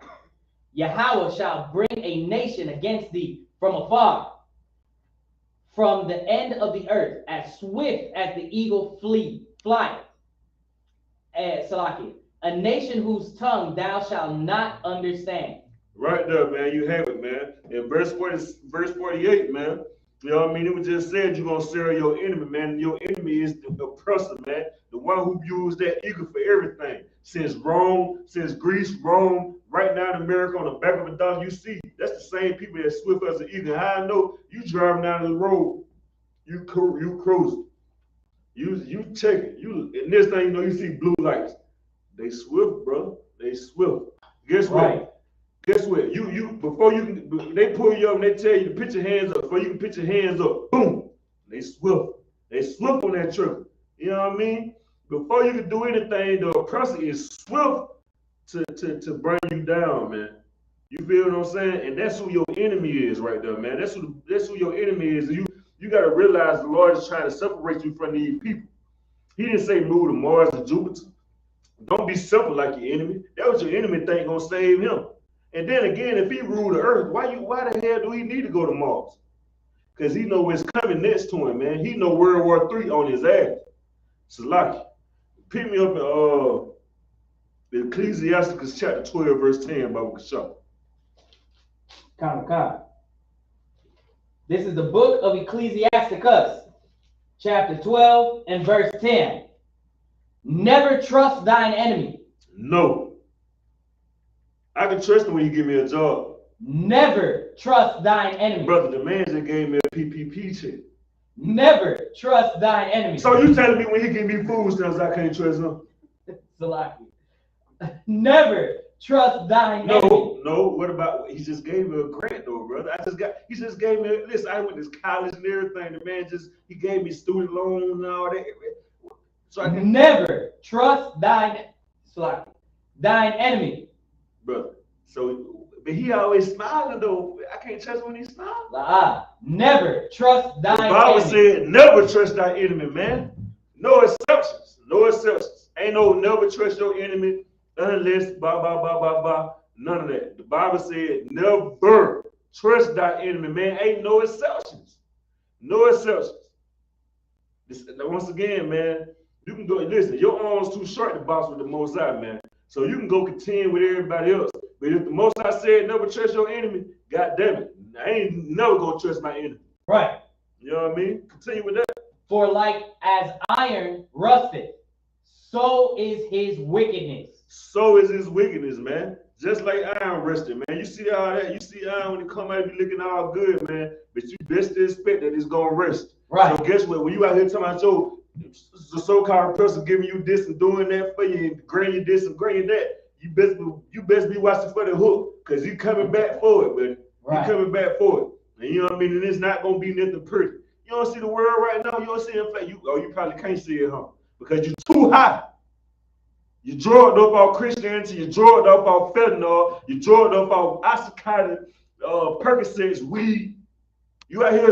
Yahweh shall bring a nation against thee from afar, from the end of the earth, as swift as the eagle flieth. Salaki, a nation whose tongue thou shalt not understand. Right there, man. You have it, man. In verse 48, man. You know what I mean? It was just said you're gonna serve your enemy, man. Your enemy is the oppressor, man. The one who used that eagle for everything. Since Greece, Rome, right now in America on the back of a donkey, you see, that's the same people that swift as an eagle. How I know you driving down the road, you cruising. You check it. And this thing, you know, you see blue lights. They swift, bro. They swift. Guess what? Right. Guess what? You before you can, they pull you up and they tell you to put your hands up. Before you can put your hands up, boom, they swift. They swift on that trigger. You know what I mean? Before you can do anything, the oppressor is swift to bring you down, man. You feel what I'm saying? And that's who your enemy is right there, man. That's who your enemy is. You got to realize the Lord is trying to separate you from these people. He didn't say move to Mars and Jupiter. Don't be simple like your enemy. That was your enemy think gonna save him. And then again, if he ruled the earth, why the hell do he need to go to Mars? Because he know what's coming next to him, man. He know World War III on his ass. So like, pick me up in Ecclesiasticus chapter 12, verse 10, Bible Kashah. Come. This is the book of Ecclesiasticus, chapter 12 and verse 10. Never trust thine enemy. No. I can trust him when you give me a job. Never trust thine enemy. Brother, the man just gave me a PPP check. Never trust thine enemy. So you telling me when he give me food stamps, I can't trust him? Salaki. Never trust thine enemy. No. What about, he just gave me a grant though, brother. He just gave me, listen, I went to college and everything. The man he gave me student loan and all that. So I can never trust thine enemy. Brother, but he always smiling though. I can't trust when he smiles. Never trust thine enemy. The Bible said never trust thy enemy, man. No exceptions. Ain't no never trust your enemy unless none of that. The Bible said never trust thy enemy, man. Ain't no exceptions. Once again, man, you can go, listen, your arm's too short to box with the Most High, man. So you can go contend with everybody else. But if the Most High said never trust your enemy, God damn it, I ain't never gonna trust my enemy. Right. You know what I mean? Continue with that. For like as iron rusteth, so is his wickedness. So is his wickedness, man. Just like iron rusted, man. You see all that? You see iron when it come out, be looking all good, man. But you best to expect that it's gonna rust. Right. So guess what? When you out here talking about your the so-called person giving you this and doing that for you, and granting you this and granting that, you best be watching for the hook, cause you coming back for it, man. Right. You coming back for it. And you know what I mean? And it's not gonna be nothing pretty. You don't see the world right now. You don't see it. You probably can't see it, huh? Because you're too high. You drugged up off Christianity, you drugged up off fentanyl, you drugged up off oxycontin, Percocets, weed. You out here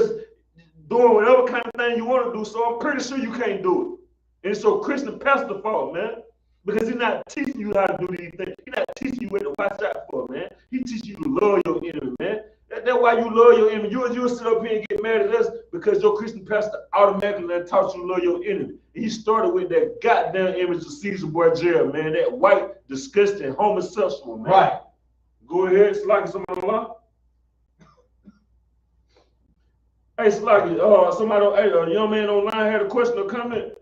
doing whatever kind of thing you want to do, so I'm pretty sure you can't do it. And so Christian pastor fault, man, because he's not teaching you how to do these things. He's not teaching you what to watch out for, man. He teaches you to love your enemy, man. That's why you love your enemy. You'll sit up here and get mad at us because your Christian pastor automatically taught you to love your enemy. And he started with that goddamn image of Caesar Borgia, man. That white, disgusting homosexual, man. Right. Go ahead, Sluggy, somebody online. Hey, Sluggy, somebody, hey, a young man online had a question or comment.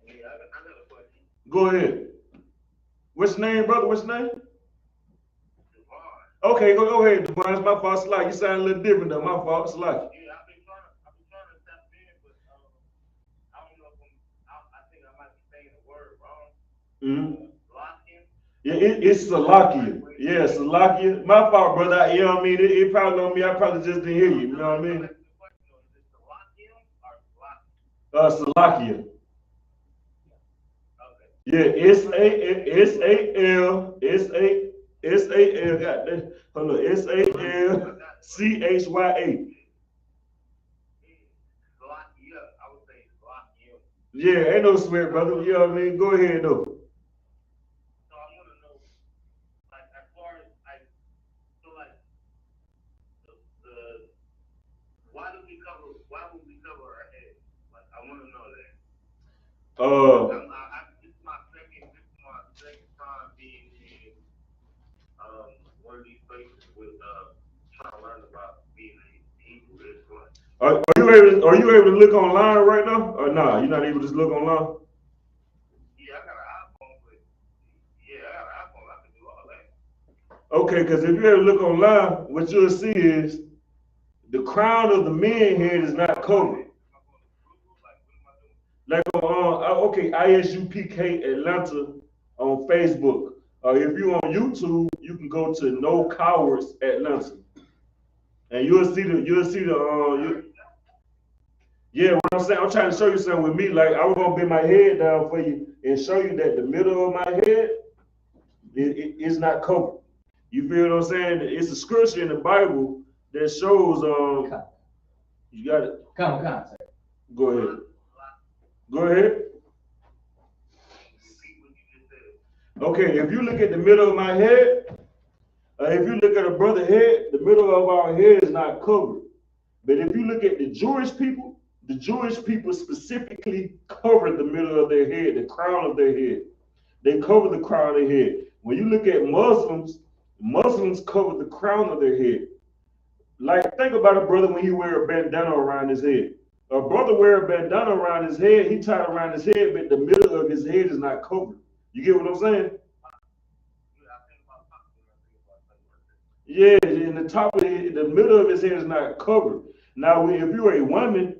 Yeah, I got a question. Go ahead. What's your name, brother? What's your name? Okay, go ahead, Devon. It's my fault, Sluggy. You sound a little different though. My fault, Sluggy. Yeah, I've been trying to tap in, but I don't know if I think I might be saying the word wrong. Locking. Yeah, it's Salakia. Yeah, Salakia. My fault, brother. You know what I mean? It probably on me. I probably just didn't hear you. You know what I mean? Salakia. Yeah, S-A-L, goddamn. Hold on, S-A-L-C-H-Y-A. Yeah, ain't no sweat, brother. You know what I mean? Go ahead, though. So I want to know, like, as far as, why would we cover our heads? Like, I want to know that. This is my second time being in one of these places with trying to learn about being a Hebrew Israelite. Are you able to look online right now? Or nah, you're not able to just look online? Yeah, I got an iPhone, but I got an iPhone. I can do all that. Okay, because if you ever look online, what you'll see is the crown of the man head is not covered. Like on ISUPK Atlanta on Facebook. If you're on YouTube, you can go to No Cowards Atlanta, and you'll see the yeah. What I'm saying, I'm trying to show you something with me. Like I was gonna bend my head down for you and show you that the middle of my head is not covered. You feel what I'm saying? It's a scripture in the Bible that shows you got it. Come, sir. Go ahead. Go ahead. Okay, if you look at the middle of my head, if you look at a brother's head, the middle of our head is not covered. But if you look at the Jewish people specifically cover the middle of their head, the crown of their head. They cover the crown of their head. When you look at Muslims cover the crown of their head. Like, think about a brother when he wear a bandana around his head. A brother wear a bandana around his head, he tied around his head, but the middle of his head is not covered. You get what I'm saying? Yeah, in the top of the middle of his head is not covered. Now, if you're a woman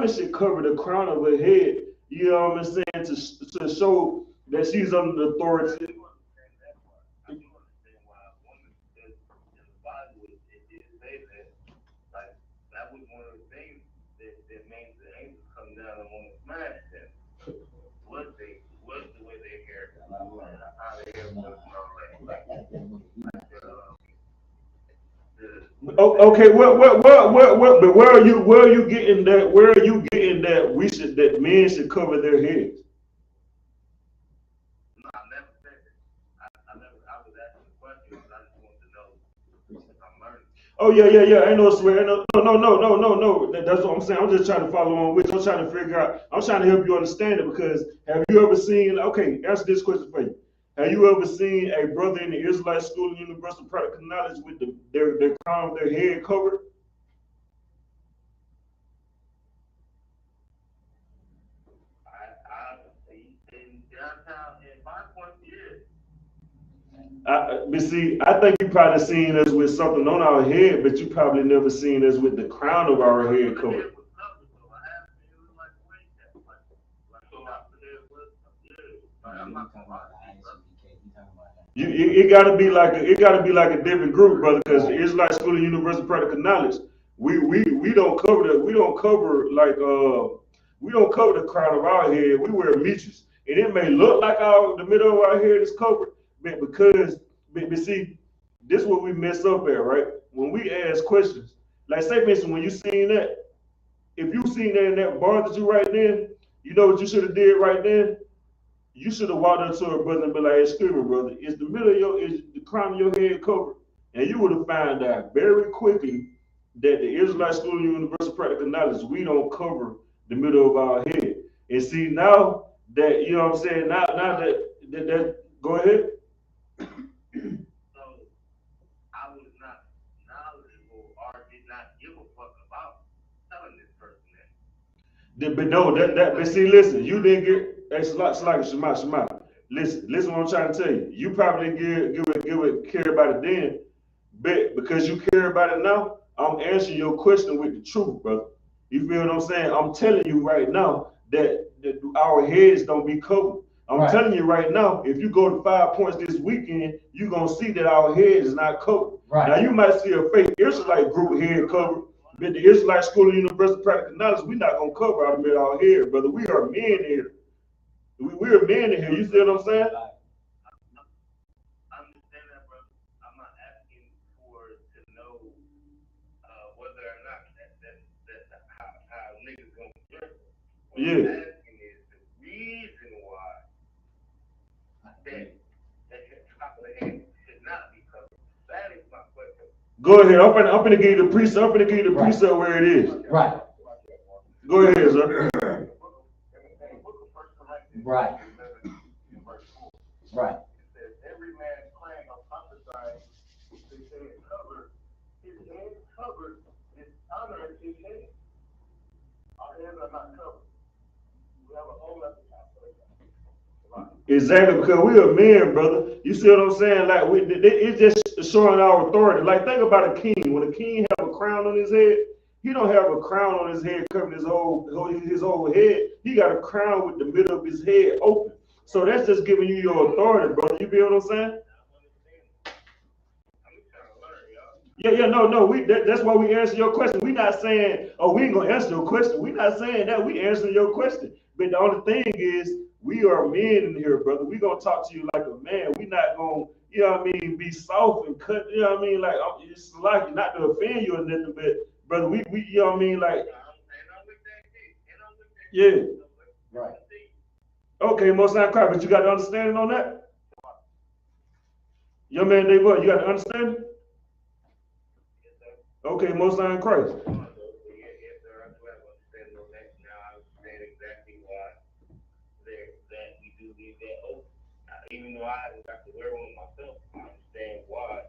should cover the crown of her head. You know what I'm saying? To show that she's under the authority. Down and want to smash them. What's the way they hair? How they hair was and all that. Okay, but where are you getting that? Where are you getting that that men should cover their heads? No, I never said that. I was asking the question, but I just wanted to know if I'm learning. Oh yeah. Ain't no swear. No. That's what I'm saying. I'm just trying to follow on with you. I'm trying to figure out. I'm trying to help you understand it because have you ever seen? Okay, answer this question for you. Have you ever seen a brother in the Israelite school and universal practical knowledge with their crown, their head covered? In downtown, in my point, yeah. But see, I think you probably seen us with something on our head, but you probably never seen us with the crown of our head covered. It gotta be like a different group, brother, because the Israelite School of Universal Practical Knowledge, we don't cover we don't cover the crown of our head. We wear mitres, and it may look like the middle of our head is covered, but but see, this is what we mess up at, right? When we ask questions, like say, for instance, when you seen that, if you seen that in that bar that you right then, you know what you should have did right then? You should have walked up to a brother and be like, excuse me, brother, is the crown of your head covered? And you would have found out very quickly that the Israelite School of Universal Practical Knowledge, we don't cover the middle of our head. And see, now that, you know what I'm saying, now that go ahead. So I was not knowledgeable or did not give a fuck about telling this person that. But no, but see, listen, you didn't get, it's like Shema. Listen what I'm trying to tell you. You probably didn't give it care about it then, but because you care about it now, I'm answering your question with the truth, brother. You feel what I'm saying? I'm telling you right now that our heads don't be covered. I'm telling you right now, if you go to 5 Points this weekend, you're gonna see that our head is not covered. Right. Now you might see a fake Israelite group head covered, but the Israelite School of Universal Practical Knowledge, we're not gonna cover our middle our head, brother. We are men here. We're men in here. You see what I'm saying? I understand that, brother. I'm not asking to know whether or not that how niggas gonna dress. What Yeah. I'm asking is the reason why that the top of the head should not be covered. That is my question. Go ahead. I'm gonna give you the precept. I'm gonna give you the precept where it is. Right. Go ahead, sir. Right. Right. It says every man praying or prophesying with his head covered, is honoring his head. Our heads are not covered. We have a whole lot of time. Exactly, because we are men, brother. You see what I'm saying? Like it's just showing our authority. Like think about a king. When a king have a crown on his head, he don't have a crown on his head covering his whole head. He got a crown with the middle of his head open. So that's just giving you your authority, brother. You feel what I'm saying? Yeah, no. That's why we answer your question. We not saying, oh, we ain't gonna answer your question. We not saying that. We answering your question. But the only thing is, we are men in here, brother. We gonna talk to you like a man. We not gonna, you know what I mean, be soft and cut. You know what I mean? Like it's like not to offend you or nothing, but brother, we you know what I mean, like. Yeah. Right. Okay, most not cry, but you got the understanding on that? Your man Dave, what? You got the understanding? Okay, most not in Christ. Even though I haven't got to wear one myself, I understand why.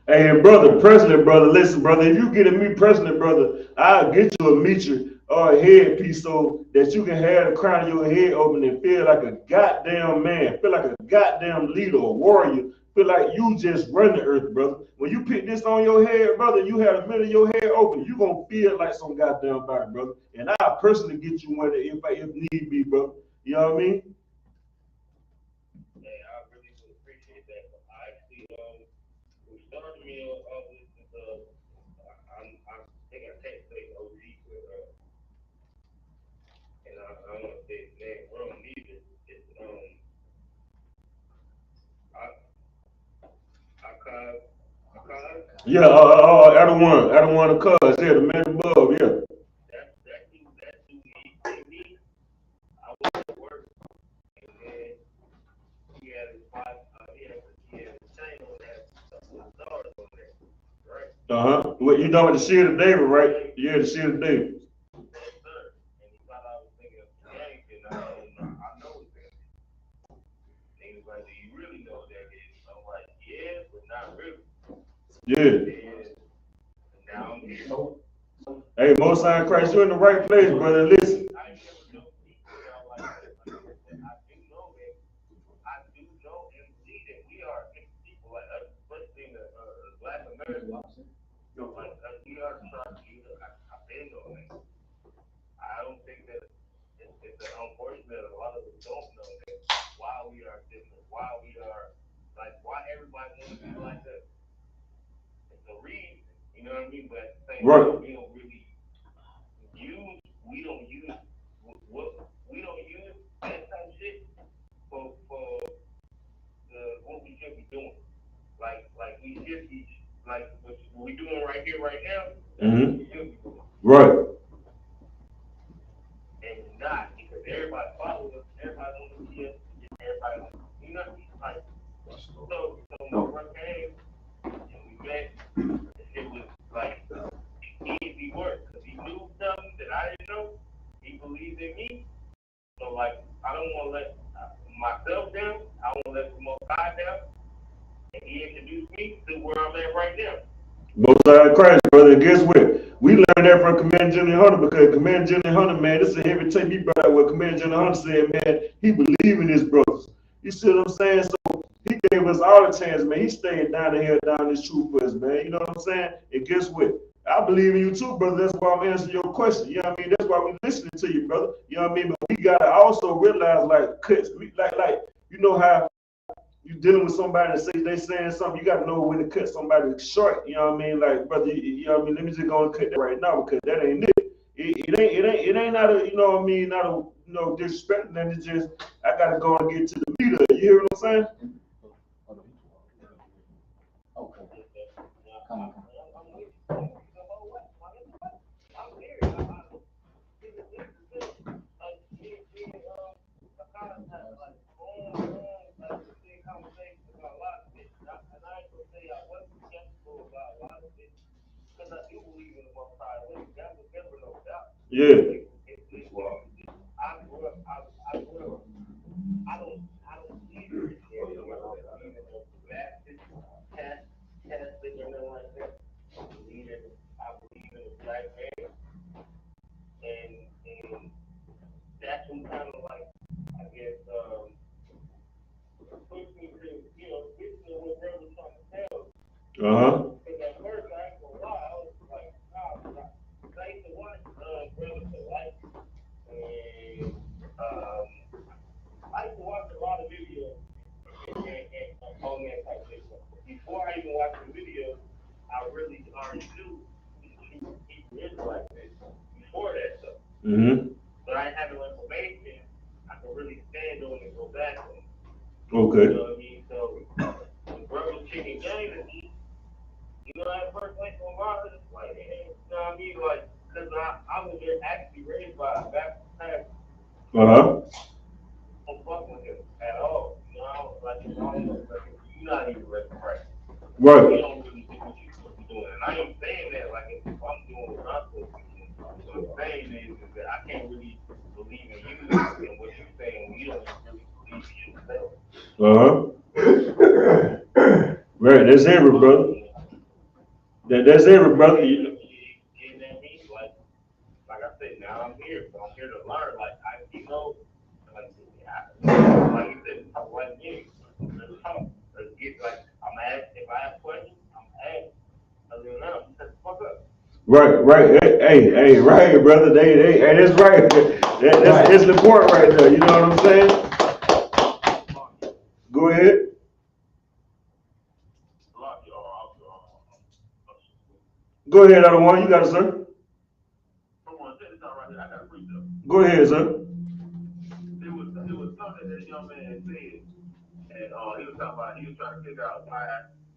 Hey, and brother, president, brother, listen, brother, if you get me president, brother, I'll get you a meter or a headpiece so that you can have the crown of your head open and feel like a goddamn man, feel like a goddamn leader, a warrior, feel like you just run the earth, brother. When you put this on your head, brother, you have the middle of your head open, you gonna feel like some goddamn body, brother. And I'll personally get you one if need be, brother. You know what I mean? Yeah, I really would appreciate that. But I actually, what started me off this is, I think I can't say OG, but, and I don't want to say his name wrong either. It's, I Yeah, I don't want to cause, yeah, the man above, yeah. That me. I was at work, and then he had his wife, he had his chain on that, his daughter on there, right? Well, you know what the shield of David, right? Yeah, the shield of David. Yes, sir. And he thought I was thinking of gang, and I don't was like, do you really know what that is? I'm like, yeah, but not really. Yeah. And now I'm here. Hey, Most High Christ, you're in the right place, brother. Listen. I ain't never known people that like that. Like I do know that. I do know and see that we are mixed people, like us, especially in the Black America. Like we are trying to. I've been on that. I don't think that it's unfortunate that a lot of us don't know that why we are different, why we are like why everybody wants to be like us. It's a reason, you know what I mean? But at the same time, we don't really use we don't use that type of shit for what we should be doing. Like we should be like what we doing right here, right now. That's what we should be doing. Right. And not because everybody follows us, everybody wants to see us, everybody wants to, you know, like so when we came and we met, it was like easy work because he knew something that I didn't know. He believed in me. So like I don't want to let myself down. I want to let the Most High down. And he introduced me to where I'm at right now. Most High Christ, brother. Guess what? We learned that from Commander General Hunter because Commander General Hunter, man, this is a heavy tape. He brought out what Commander General Hunter said, man. He believed in his brothers. You see what I'm saying? So he gave us all the chance, man. He stayed down the hill, down this truth for us, man. You know what I'm saying? And guess what? I believe in you too, brother. That's why I'm answering your question. You know what I mean? That's why we listening to you, brother. You know what I mean? But we gotta also realize, like, you know how you dealing with somebody that say they saying something, you gotta know when to cut somebody short. You know what I mean? Like, brother, you know what I mean? Let me just go and cut that right now because that ain't it. It ain't not a, you know what I mean, not a, you know, disrespecting that. It's just I gotta go and get to the meat of it. You hear what I'm saying? Come on. Because I do believe in the Most High. That was never no doubt. Yeah. I grew up. I don't see Christianity as believing in the Baptist, Catholic, or nothing like that. I believe in the black man, and that's what kind of like I guess pushed me to listen to what brother was trying to tell. Because at first I ain't gonna lie, I was like, I used to watch brother to life, and I used to watch a lot of videos and on that type of thing. Before I even watched the videos, I really already knew the true Hebrew Israelite before that stuff. But I had no information I could really stand on and go back on. Okay. You know what I mean? So when bro was kicking game at me, at first I ain't gonna lie, it's like, you know what I mean? Like, because I was actually raised by a Baptist pastor. Don't fuck with him at all. Like, I don't know, like, you're not even ready for Christ. Right. You don't really do what you're supposed to be doing. And I ain't saying that, like, if I'm doing what I'm supposed to be doing. What I'm saying is that I can't really believe in you and what you're saying when you don't really believe in yourself. Right, that's every brother. That's every brother. You know what I mean? Like I said, now I'm here. So I'm here to learn. Like, like you said, talk like me. Let's talk. Let's get, like, if I have questions, I'm asking. Other than that, shut the fuck up. Right. Hey, right, brother. Hey, that's right. That's the point right there. You know what I'm saying? Go ahead. Go ahead, other one. You got it, sir. Go ahead, sir. It was something that young man said, and he was trying to figure out why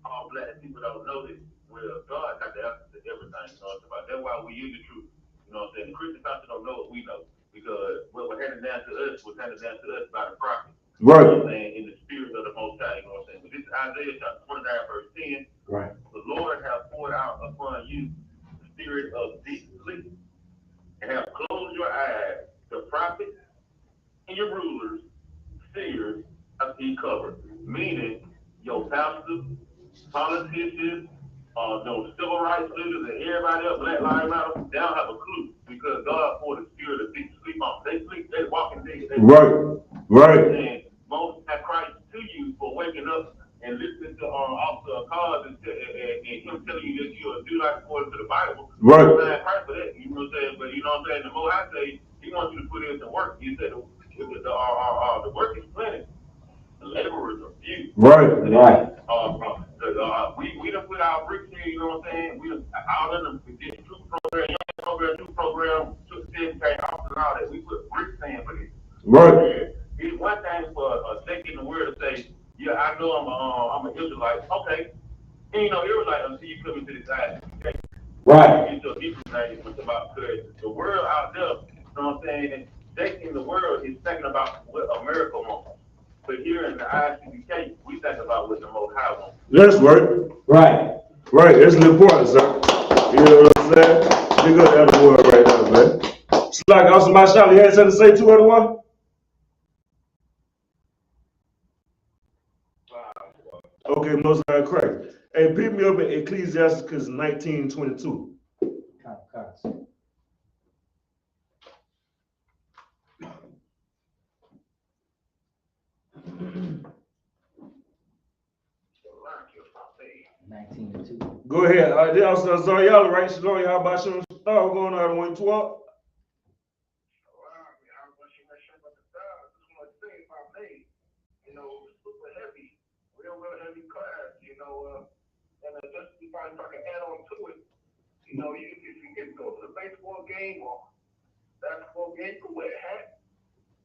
all black people don't know this. Well, God got the answer to everything. You know what I'm saying? That's why we use the truth. You know what I'm saying? The Christian culture don't know what we know because what was handed down to us was handed down to us by the prophet. Right. You know what I'm saying? In the spirit of the Most High. You know what I'm saying? But this is Isaiah chapter 29, verse 10. Right. The Lord has poured out upon you the spirit of deep sleep and have closed your eyes to prophets and your rulers, seers, He covered, meaning your pastors, politicians, those civil rights leaders, and everybody else, Black Lives Matter, they don't have a clue because God poured the spirit of deep sleep on. They sleep, they walking dead. Right. And most have Christ to you for waking up and listening to Officer Cars and him telling you that you are do not according to the Bible. Right. Christ for that, you know what I'm saying? But you know what I'm saying? The more I say, he wants you to put in the work. He said the work is plenty. The laborers are few. Right. We done put our bricks in, you know what I'm saying? We done, all of them, we did two program, two program, took 10K off and all that. We put bricks in for this. Right. It's one thing for a second in the word to say, yeah, I know I'm an Israelite. Okay. You ain't no Israelite until you come into this side. Okay. Right. You get your Hebrew name, it's about because the world out there, you know what I'm saying? And they in the world is thinking about what America wants. But here in the ISUPK, we think about what the Most High wants. That's right. Right. That's important, sir. You know what I'm saying? Big up that word right now, man. Slack, also my shot. You had something to say to everyone? Okay, most high Christ. Hey, pick me up in Ecclesiasticus 19:22. Go ahead. They also Zariah, right? Shalom, how about you? What's going on? 112? You know, super heavy, real heavy class, you know, and just if I can add on to it, you know, if you get to go to the baseball game or basketball game, you can wear a hat.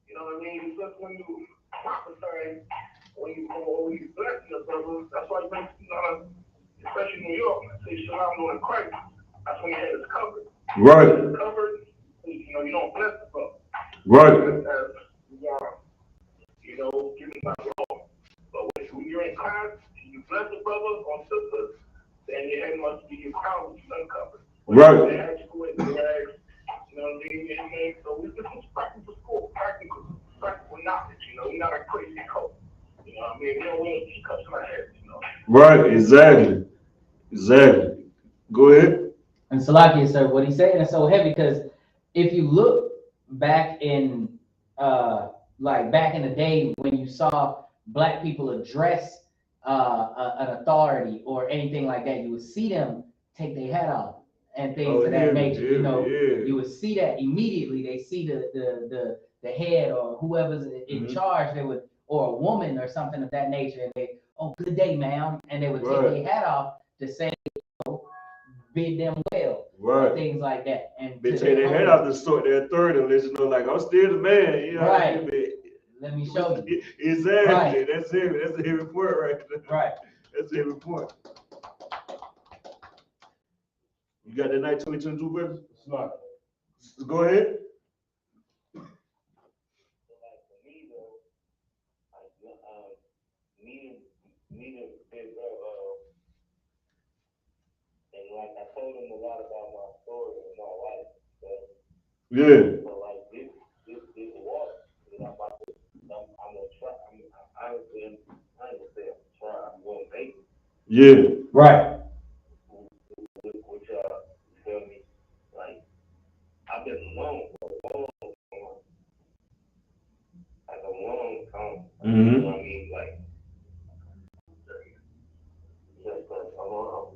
You know what I mean? It's just when you prophesy, when you bless your brother, that's why you make especially in New York, say Shalom on Christ, that's when your head is covered. Right. It's covered, you know, you don't bless the brother. Right. You know, give me my law. But when you're in class, you bless the brother or sister, then your head must be your crown, which is uncovered. Right. You know what I mean? So this is practical school, practical knowledge, you know, we're not a crazy cult. You know what I mean? We don't wear teacups in our heads, you know. Right, exactly. Go ahead. And Salakia, sir, what he's saying is so heavy because if you look back in back in the day when you saw black people address an authority or anything like that, you would see them take their hat off and things of that nature. You would see that immediately. They see the head or whoever's in charge, they would, or a woman or something of that nature, and they, oh, good day, ma'am, and they would take their hat off to say, bid them well, or things like that. And they take their head out to sort their third and let you know, like, I'm still the man. You know right. What I mean? Let me show you. Exactly. Right. That's heavy. That's a heavy point right there. Right. That's a heavy point. You got that night 2022, brother? Smart. Go ahead. And like I told him a lot about my story and my life. Yeah. So like this walk, you know, I'm gonna try. I ain't gonna say I'm trying. I'm gonna make it. Yeah. Right. Which you feel me? Like I've been alone for a long time. You know what I mean? Like.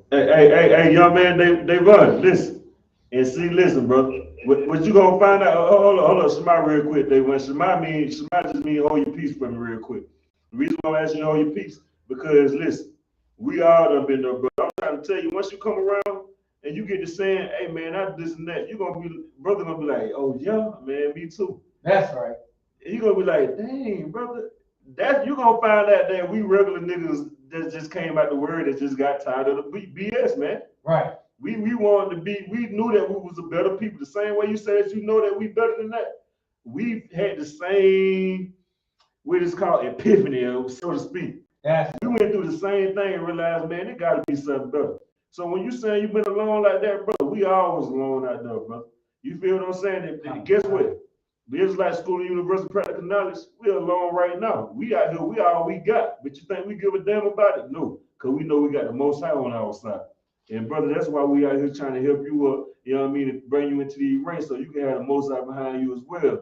Hey, young man, they run. Listen. And see, listen, bro. What you gonna find out? Hold on, Shema real quick. When Shema just mean hold your peace for me real quick. The reason why I'm asking you to hold your peace, because listen, we all done been there, bro. I'm trying to tell you, once you come around and you get to saying, hey man, I this and that, brother gonna be like, oh yeah, man, me too. That's right. And you gonna be like, dang, brother, you gonna find out that we regular niggas that just came out the word that just got tired of the BS, man. Right. We wanted to be, we knew that we was a better people. The same way you said you know that we better than that. We had the same, what it's called, epiphany, so to speak. We went through the same thing and realized, man, it gotta be something better. So when you saying you've been alone like that, brother, we always alone out there, brother. You feel what I'm saying? Guess what? The Israelite School and Universal Practical Knowledge, we're alone right now. We out here, we all we got. But you think we give a damn about it? No, because we know we got the Most High on our side. And brother, that's why we out here trying to help you up, you know what I mean, to bring you into these ranks so you can have the Most High behind you as well.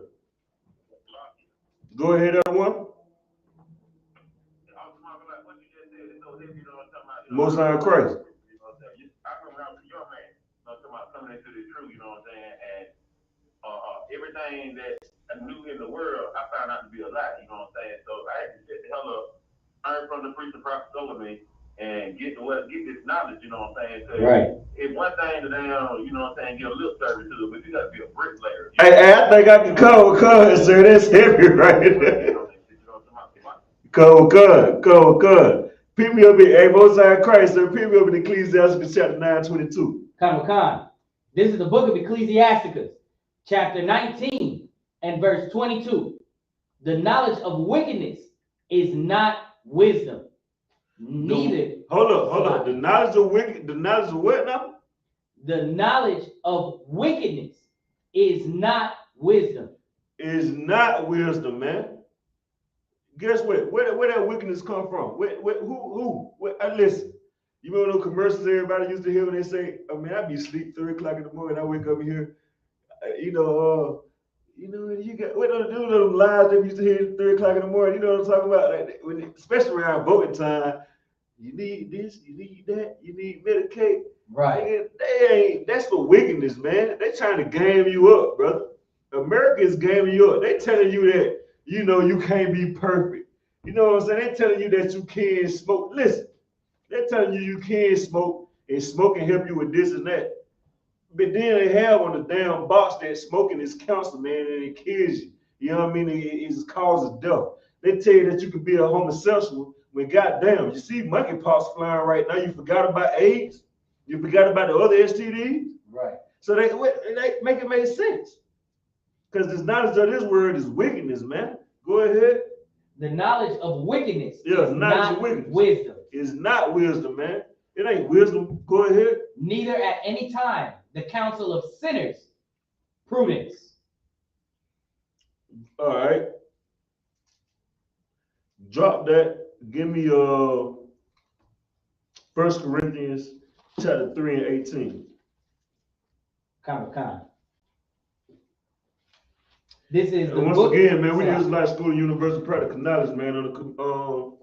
Go ahead, everyone. Most High in Christ. Coming into the truth, you know what I'm saying? And everything that's new in the world, I found out to be a lie, you know what I'm saying? So I had to set the hell up, learn from the priest and prophet Solomon, and get this knowledge, you know what I'm saying? Right. It's one thing to damn, you know what I'm saying, give a lip service to it, but you got to be a bricklayer. Hey, I think I can call cuz, sir. That's heavy right there. Cuz. Pick me up in, hey, Most High in Christ, sir. Pick me up in Ecclesiastes chapter 9:22. Come. This is the book of Ecclesiasticus, chapter 19 and verse 22. The knowledge of wickedness is not wisdom. Neither. Hold up. The knowledge of what now? The knowledge of wickedness is not wisdom. Is not wisdom, man. Guess what? Where that wickedness come from? Who? Listen. You remember those commercials everybody used to hear when they say, "I mean, I be asleep 3 o'clock in the morning. I wake up here, you got what those lies they used to hear at 3 o'clock in the morning. You know what I'm talking about? Like, especially around voting time, you need this, you need that, you need Medicaid. Right. That's for wickedness, man. They trying to game you up, brother. America is gaming you up. They telling you that you can't be perfect. You know what I'm saying? They telling you that you can't smoke. Listen. They're telling you can smoke, and smoke can help you with this and that. But then they have on the damn box that smoking is cancer, man, and it kills you. You know what I mean? It's causes death. They tell you that you could be a homosexual when goddamn, you see monkeypox flying right now. You forgot about AIDS. You forgot about the other STDs. Right. So they make it make sense. Because the knowledge of this word is wickedness, man. Go ahead. The knowledge of wickedness is not wisdom. It's not wisdom, man. It ain't wisdom. Go ahead. Neither at any time the counsel of sinners, prudence. All right. Drop that. Give me 1 Corinthians chapter 3 and 18. Come. This is the once book. Again, man, we use Life School of Universal Practical Knowledge, man, on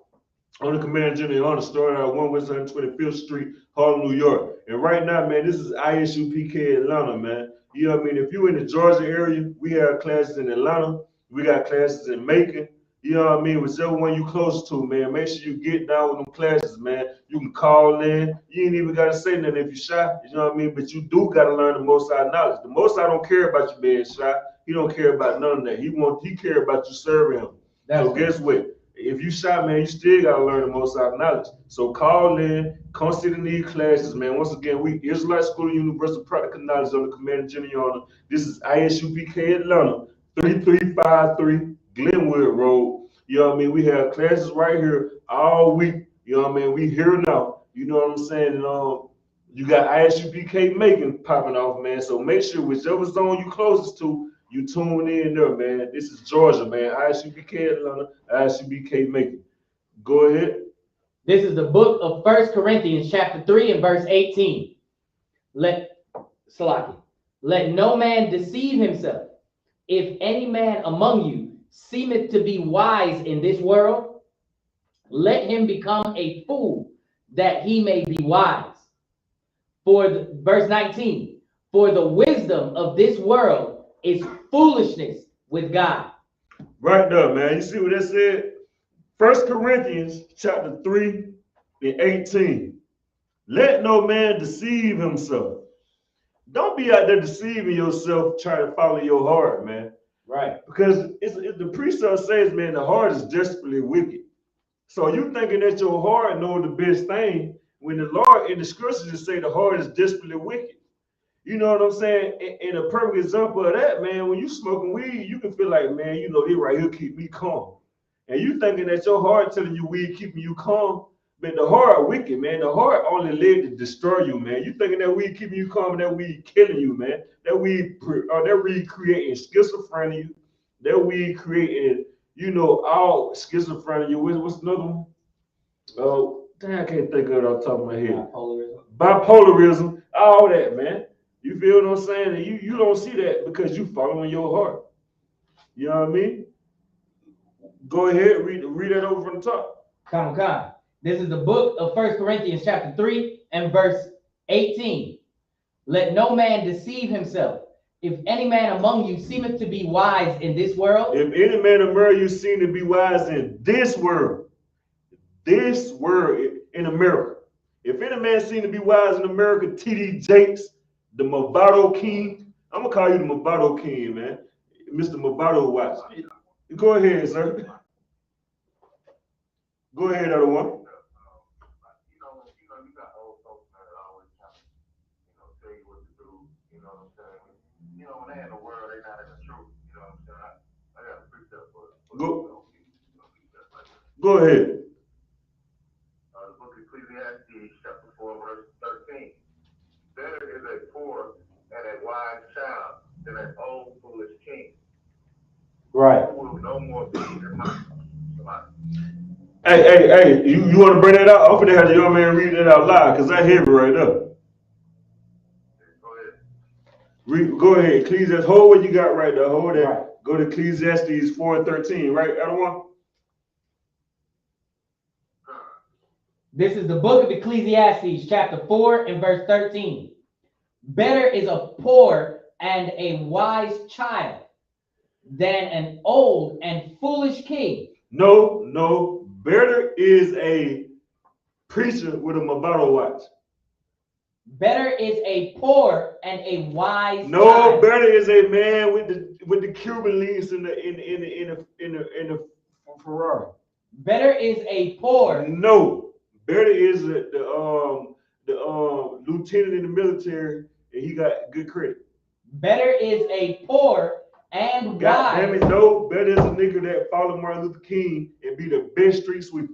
the Command General Honor, started at 1 West 125th Street, Harlem, New York. And right now, man, this is ISUPK Atlanta, man. You know what I mean? If you're in the Georgia area, we have classes in Atlanta. We got classes in Macon. You know what I mean? Whichever one you close to, man, make sure you get down with them classes, man. You can call in. You ain't even got to say nothing if you're shy. You know what I mean? But you do got to learn the Most High knowledge. The Most High don't care about you being shy. He don't care about none of that. He care about you serving him. So guess what? If you shy, man, you still gotta learn the Most High knowledge. So call in, come sit in these classes, man. Once again, we Israelite School of Universal Practical Knowledge on the Command General Honor. This is ISUPK Atlanta, 3353 Glenwood Road. You know what I mean? We have classes right here all week. You know what I mean? We here now. You know what I'm saying? And you got ISUPK Macon popping off, man. So make sure whichever zone you closest to, you tune in there, man. This is Georgia, man. ISUPK Atlanta, ISUPK Macon. Go ahead. This is the book of 1 Corinthians chapter 3 and verse 18. Let no man deceive himself. If any man among you seemeth to be wise in this world, let him become a fool, that he may be wise. Verse 19, for the wisdom of this world is foolishness with God. Right there, man. You see what that said? 1 Corinthians chapter 3 and 18. Let no man deceive himself. Don't be out there deceiving yourself trying to follow your heart, man. Right. Because the precept says, man, the heart is desperately wicked. So you thinking that your heart knows the best thing when the Lord in the scriptures say the heart is desperately wicked. You know what I'm saying? And a perfect example of that, man, when you smoking weed, you can feel like, man, this right here keep me calm. And you thinking that your heart telling you weed keeping you calm, but the heart wicked, man. The heart only led to destroy you, man. You thinking that weed keeping you calm and that weed killing you, man. That weed creating schizophrenia. That weed creating, all schizophrenia. What's another one? Oh, damn, I can't think of it off the top of my head. Bipolarism, all that, man. You feel what I'm saying? And you don't see that because you following your heart. You know what I mean? Go ahead, read that over from the top. Come. This is the book of 1 Corinthians chapter 3 and verse 18. Let no man deceive himself. If any man among you seemeth to be wise in this world. If any man among you seem to be wise in this world in America. If any man seem to be wise in America, T.D. Jakes, the Movado King. I'm going to call you the Movado King, man. Mr. Movado Watch. Go ahead, sir. Go ahead, other one. You got old folks that always trying to, tell you what to do. You know what I'm saying? When they in the world, they not in the truth. You know what I'm saying? I got a precept for Go ahead. The book of Ecclesiastes, chapter 4, verse 13. Better is a poor and a wise child than an old foolish king. Right. Who will no more be in my life. Hey, you want to bring that out? I'm going to have the young man read it out loud because I hear it right up. Go ahead. Ecclesiastes, hold what you got right there. Hold that. Right. Go to Ecclesiastes 4 and 13, right? Other one? This is the book of Ecclesiastes, chapter 4 and verse 13. Better is a poor and a wise child than an old and foolish king. No. Better is a preacher with a Movado watch. Better is a poor and a wise No, child. better is a man with the Cuban links in the Ferrari. Better is a poor. No, better is the lieutenant in the military and he got good credit. Better is a poor and God wise. damn it, no. Better is a nigga that follow Martin Luther King and be the best street sweeper.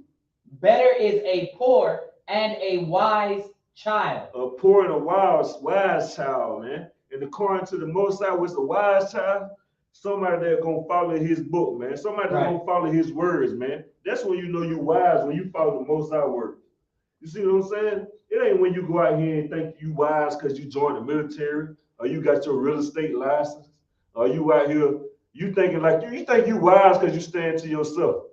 Better is a poor and a wise child. A poor and a wise child, man. And according to the Most High, what's a wise child? Somebody that's gonna follow his book, man. Somebody that's gonna follow his words, man. That's when you know you're wise, when you follow the Most High words. You see what I'm saying? It ain't when you go out here and think you wise because you joined the military or you got your real estate license or you out here, you thinking like you think you wise because you stand to yourself.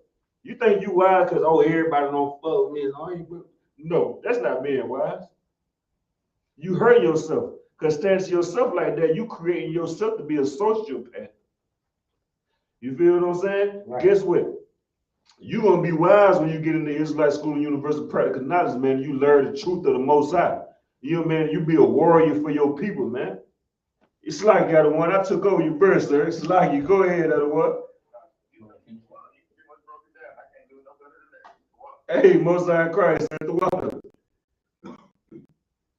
You think you wise because, everybody don't fuck me. No, that's not being wise. You hurt yourself because stand to yourself like that, you creating yourself to be a sociopath. You feel what I'm saying? Right. Guess what? You're going to be wise when you get into Israelite School and University of Practical Knowledge, man. You learn the truth of the Most High. You be a warrior for your people, man. It's like you, one. I took over your verse, sir. It's like you. Go ahead, other one. Hey, Most High Christ at the water. You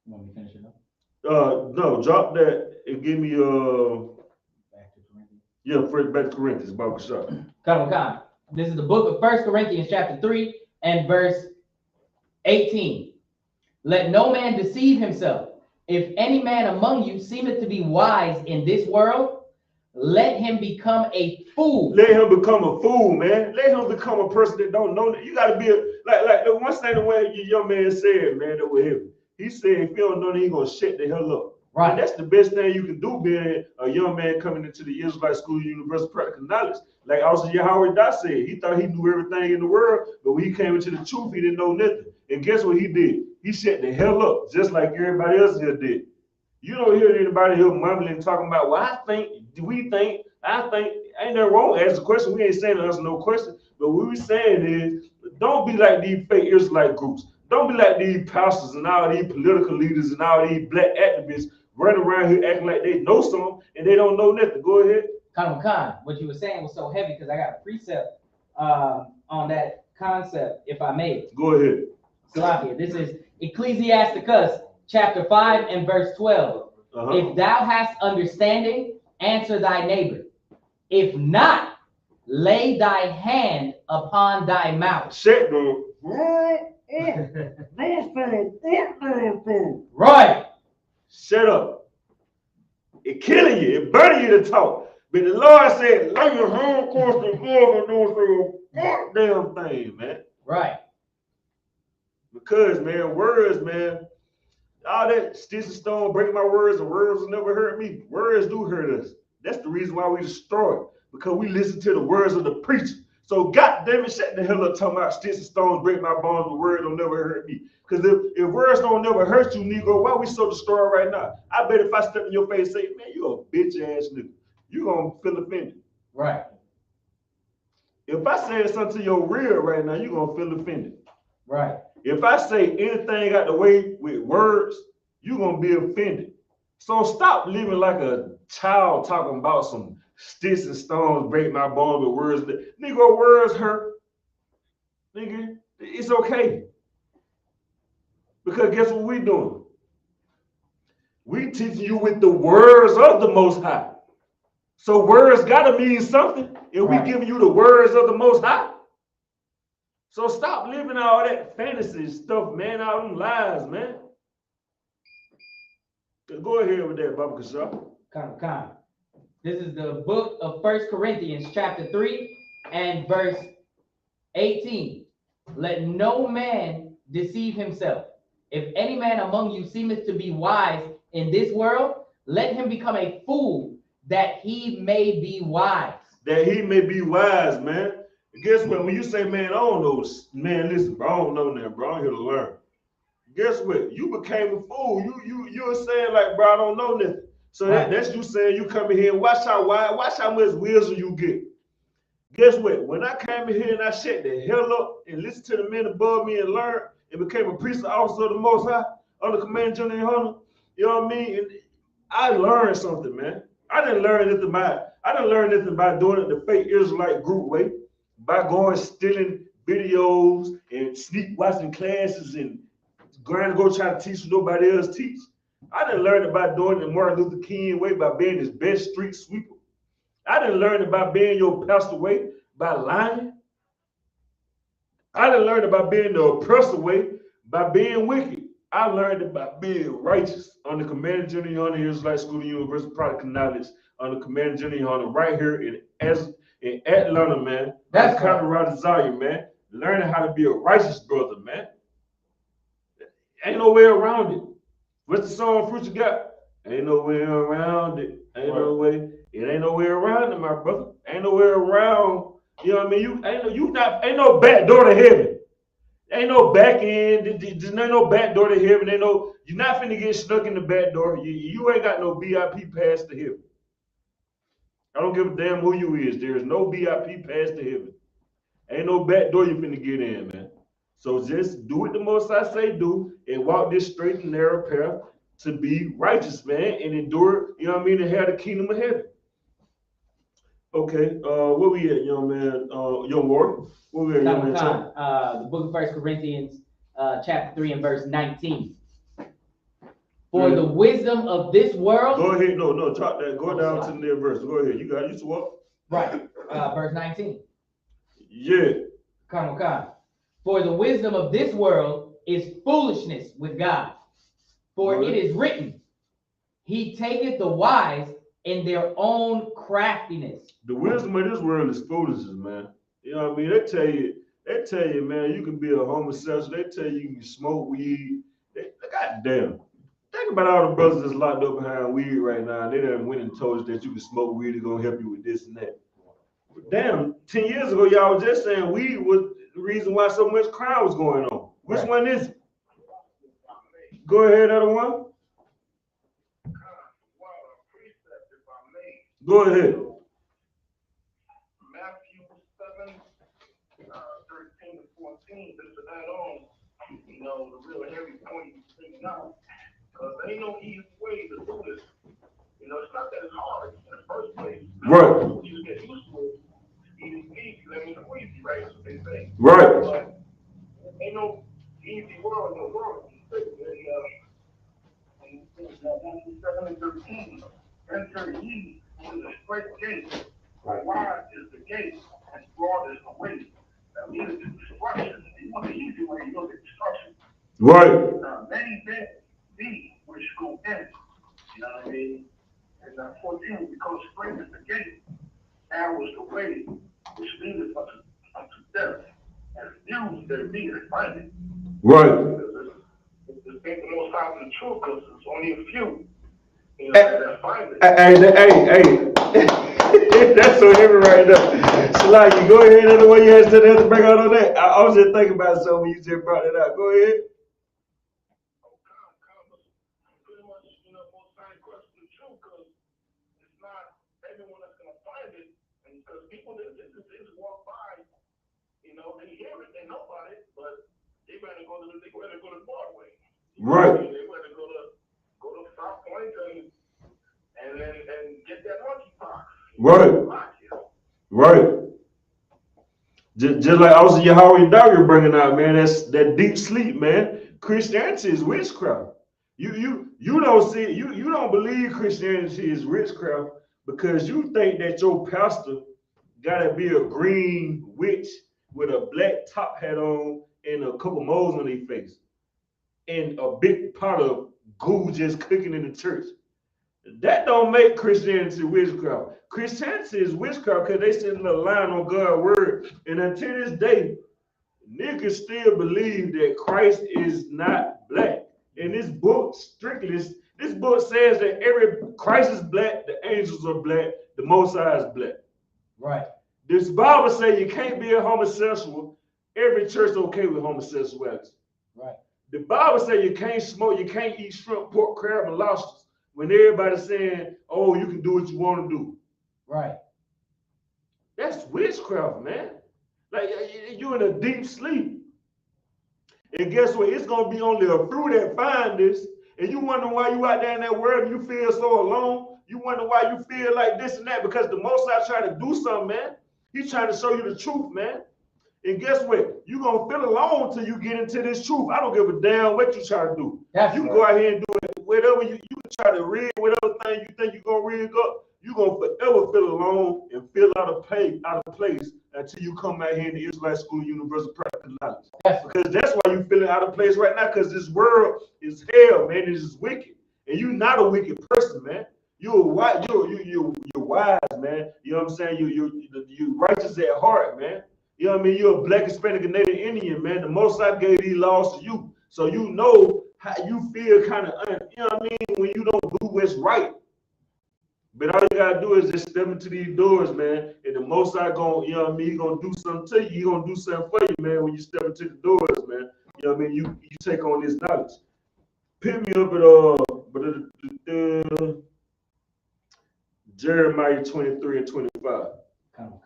want me to finish it up? No, drop that and give me Back to Corinthians. First back to Corinthians, Bible shop. Come. This is the book of 1 Corinthians chapter 3 and verse 18. Let no man deceive himself. If any man among you seemeth to be wise in this world, let him become a fool. Let him become a fool, man. Let him become a person that don't know that. You got to be like the one thing the way your young man said, man, that was heavy. He said, if you don't know that, he gonna shut the hell up. Right. And that's the best thing you can do, being a young man coming into the Israelite School University of Practical Knowledge. Like also Yahweh Dot said, he thought he knew everything in the world, but when he came into the truth, he didn't know nothing. And guess what he did? He shut the hell up, just like everybody else here did. You don't hear anybody here mumbling, talking about, well, I think, ain't nothing wrong. Ask a question. We ain't saying to answer no question. But what we're saying is, don't be like these fake Israelite groups. Don't be like these pastors and all these political leaders and all these black activists running around here acting like they know something and they don't know nothing. Go ahead. Khan, what you were saying was so heavy because I got a precept on that concept, if I may. Go ahead. Salakia, this is Ecclesiasticus chapter 5 and verse 12. If thou hast understanding, answer thy neighbor. If not, lay thy hand upon thy mouth. Shut down. Right. Shut up. It killing you. It burning you to talk. But the Lord said, lay your hand across the floor and don't say a goddamn thing, man. Right. Because, man, words, man, all that sticks and stone, break my words, and words will never hurt me. Words do hurt us. That's the reason why we destroy it. Because we listen to the words of the preacher. So, goddamn it, shut the hell up talking about sticks and stones, break my bones, but words don't never hurt me. Because if words don't never hurt you, Negro, why we so destroyed right now? I bet if I step in your face and say, man, you a bitch ass nigga, you gonna feel offended. Right. If I say something to your rear right now, you gonna feel offended. Right. If I say anything out the way with words, you gonna be offended. So stop living like a child talking about some sticks and stones break my bones with words. Negro, words hurt. Nigga, it's okay. Because guess what we doing? We teaching you with the words of the Most High. So words gotta mean something. If we giving you the words of the Most High. So stop living all that fantasy stuff, man, all them lies, man. Go ahead with that, Baba Kashaw. Come. This is the book of 1 Corinthians chapter 3 and verse 18. Let no man deceive himself. If any man among you seemeth to be wise in this world, let him become a fool that he may be wise. That he may be wise, man. Guess what? When you say, man, I don't know, man, listen, bro, I don't know that, bro. I'm here to learn. Guess what? You became a fool. You're saying like, bro, I don't know nothing. So that's you saying you come in here and watch how much wisdom you get. Guess what? When I came in here and I shut the hell up and listened to the men above me and learned and became a priest officer of the Most High under command General Hunter, you know what I mean? And I learned something, man. I didn't learn anything by doing it the fake Israelite group way, by going stealing videos and sneak watching classes and going to go try to teach what nobody else teach. I didn't learn it by doing it the Martin Luther King way, by being his best street sweeper. I didn't learn it by being your pastor way, by lying. I didn't learn it by being the oppressor way, by being wicked. I learned it by being righteous under command General Hunter Israelite School of Universal Product Knowledge under command General Hunter right here in Atlanta, man. That's Colorado Zion, man. Learning how to be a righteous brother, man. Ain't no way around it. What's the song Fruit you got? Ain't no way around it. Ain't no way. It ain't no way around it, my brother. Ain't no way around. You know what I mean? Ain't no back door to heaven. Ain't no back end. There's no back door to heaven. You're not finna get stuck in the back door. You ain't got no VIP pass to heaven. I don't give a damn who you is. There is no VIP pass to heaven. Ain't no back door you finna get in, man. So just do what the Most I say do and walk this straight and narrow path to be righteous, man, and endure, you know what I mean, and have the kingdom of heaven. Okay, where we at, young man, young Ward? Where we at, young man? The book of 1 Corinthians, chapter 3 and verse 19. For the wisdom of this world. Go ahead, no, drop that. Go down to the next verse. Go ahead. You got used to what? Right, verse 19. Yeah. Come. For the wisdom of this world is foolishness with God. For it is written, he taketh the wise in their own craftiness. The wisdom of this world is foolishness, man. You know what I mean? They tell you, man, you can be a homosexual. They tell you can smoke weed. God damn. Think about all the brothers that's locked up behind weed right now. And they done went and told us that you can smoke weed, it's gonna help you with this and that. Damn, 10 years ago, y'all was just saying weed was the reason why so much crime was going on. Which one is it? Go ahead, other one. Go ahead. Matthew 7, 13 to 14, just to add on, the real heavy point you bring out. Because there ain't no easy way to do this. It's not that it's hard in the first place. Right. You get used to it. Easy peasy, lemon squeezy, right? That's what they say. Right. But ain't no easy world in the world. Matthew 7 and 13. Enter ye into the straight gate. For wide is the gate, and broad is the way that leads to destruction. If you want the easy way, you go to destruction. Right. Many there be which go in. You know what I mean? And 14, because straight is the gate, hours away, which leadeth unto death, and few there be that find it. Right. It's the most high the truth, because it's only a few, you know, that find it. Hey, that's so heavy right there. So like, you go ahead and the way you had to bring out on that. I was just thinking about something when you just brought it out. Go ahead. Pretty much, you know, most high question the truth, because it's not everyone that's gonna find it, and because people they just walk by, you know, they hear it, they know about it, but they better go to Broadway. Right. They better go to South Point and get that monkeypox. Right. Right. Just like I was Yahweh Dawg bringing out, man. That's that deep sleep, man. Christianity is witchcraft. You don't see you don't believe Christianity is witchcraft because you think that your pastor gotta be a green witch with a black top hat on and a couple moles on their face and a big pot of goo just cooking in the church. That don't make Christianity witchcraft. Christianity is witchcraft because they sit in the line on God's word. And until this day, niggas still believe that Christ is not black. And this book strictly, this book says that Christ is black, the angels are black, the Most High is black. Right. This Bible says you can't be a homosexual. Every church okay with homosexuality. Right. The Bible says you can't smoke, you can't eat shrimp, pork, crab, and lobsters. When everybody's saying, oh, you can do what you want to do. Right. That's witchcraft, man. Like, you're in a deep sleep. And guess what? It's going to be only a few that find this. And you wonder why you out there in that world and you feel so alone. You wonder why you feel like this and that. Because the Most High trying to do something, man. He's trying to show you the truth, man. And guess what? You're going to feel alone till you get into this truth. I don't give a damn what you try to do. That's you can right. go out here and do it. Whatever you try to read, whatever thing you think you're going to rig up, you're going to forever feel alone and feel out of place until you come out here in the Israelite School of Universal Practical Knowledge. Because that's why you're feeling out of place right now, because this world is hell, man. It is wicked. And you're not a wicked person, man. You're wise, man. You know what I'm saying? You're righteous at heart, man. You know what I mean? You're a black, Hispanic, and Native Indian, man. The Most High gave these laws to you. So you know how you feel kind of, you know what I mean, when you don't do what's right. But all you gotta do is just step into these doors, man. And the Most High gonna, you know what I mean, he gonna do something to you. He gonna do something for you, man, when you step into the doors, man. You know what I mean? You take on this knowledge. Pick me up at Jeremiah 23 and 25. Come on.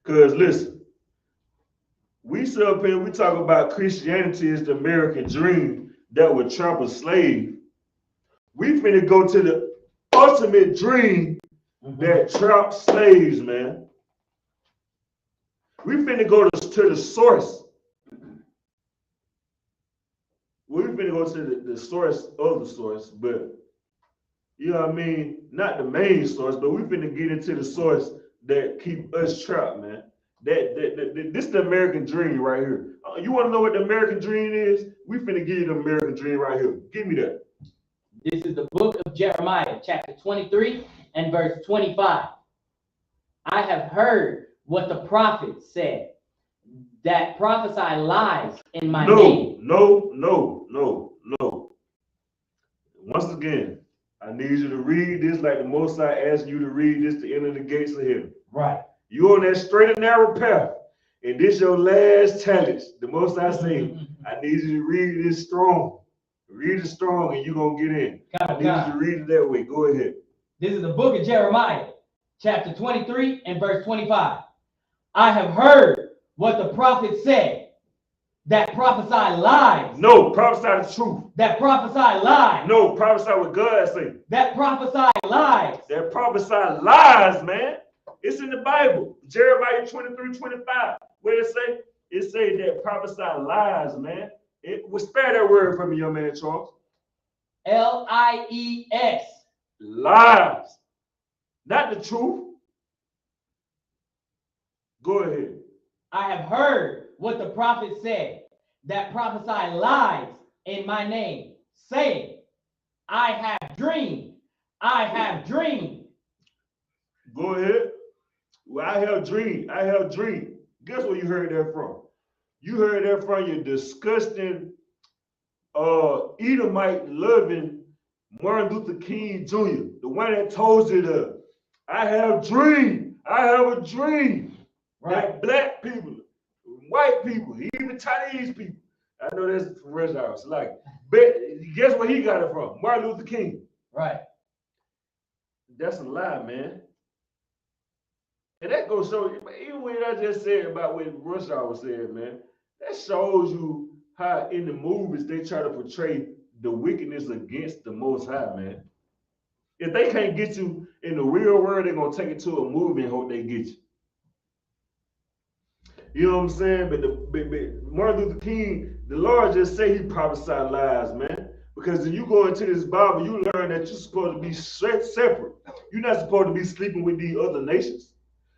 Because listen, we sit up here, we talk about Christianity is the American dream that would trap a slave. We finna go to the ultimate dream that traps slaves, man. We finna go to the source. We finna go to the source of the source, but you know what I mean? Not the main source, but we finna get into the source that keep us trapped, man. This is the American dream right here. You want to know what the American dream is? We finna give you the American dream right here. Give me that. This is the book of Jeremiah, chapter 23 and verse 25. I have heard what the prophet said, that prophesy lies in my name. No. Once again, I need you to read this like the Most High asked you to read this to enter the gates of heaven. Right. You on that straight and narrow path, and this your last challenge. The Most High say, I need you to read this strong. Read it strong, and you're going to get in. I need you to read it that way. Go ahead. This is the book of Jeremiah, chapter 23 and verse 25. I have heard what the prophet said, that prophesy lies. No, prophesy the truth. That prophesy lies. No, prophesy what God say. That prophesy lies. That prophesy lies, man. It's in the Bible. Jeremiah 23:25. What it say? It say that prophesy lies, man. Spell that word for me, young man, Charles. Lies. Lies. Not the truth. Go ahead. I have heard what the prophet said, that prophesy lies in my name, saying, I have dreamed. Go ahead. Well, I have dream. I have dream. Guess where you heard that from? You heard that from your disgusting Edomite loving Martin Luther King Jr., the one that told you that I have dream. I have a dream. Right. That black people, white people, even Chinese people. I know that's from Rush Hour. Like, but guess where he got it from? Martin Luther King. Right. That's a lie, man. And that goes show you, even what I just said about what Rush Hour said, man, that shows you how in the movies they try to portray the wickedness against the Most High, man. If they can't get you in the real world, they're going to take it to a movie and hope they get you. You know what I'm saying? But Martin Luther King, the Lord just say he prophesied lies, man. Because when you go into this Bible, you learn that you're supposed to be separate. You're not supposed to be sleeping with these other nations.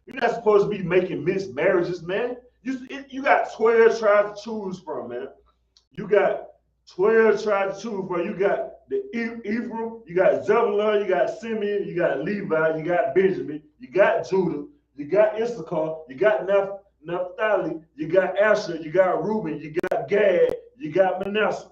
You're not supposed to be making mixed marriages, man. You got 12 tribes to choose from, man. You got 12 tribes to choose from. You got the Ephraim, you got Zebulun, you got Simeon, you got Levi, you got Benjamin, you got Judah, you got Issachar, you got Naphtali, you got Asher, you got Reuben, you got Gad, you got Manasseh.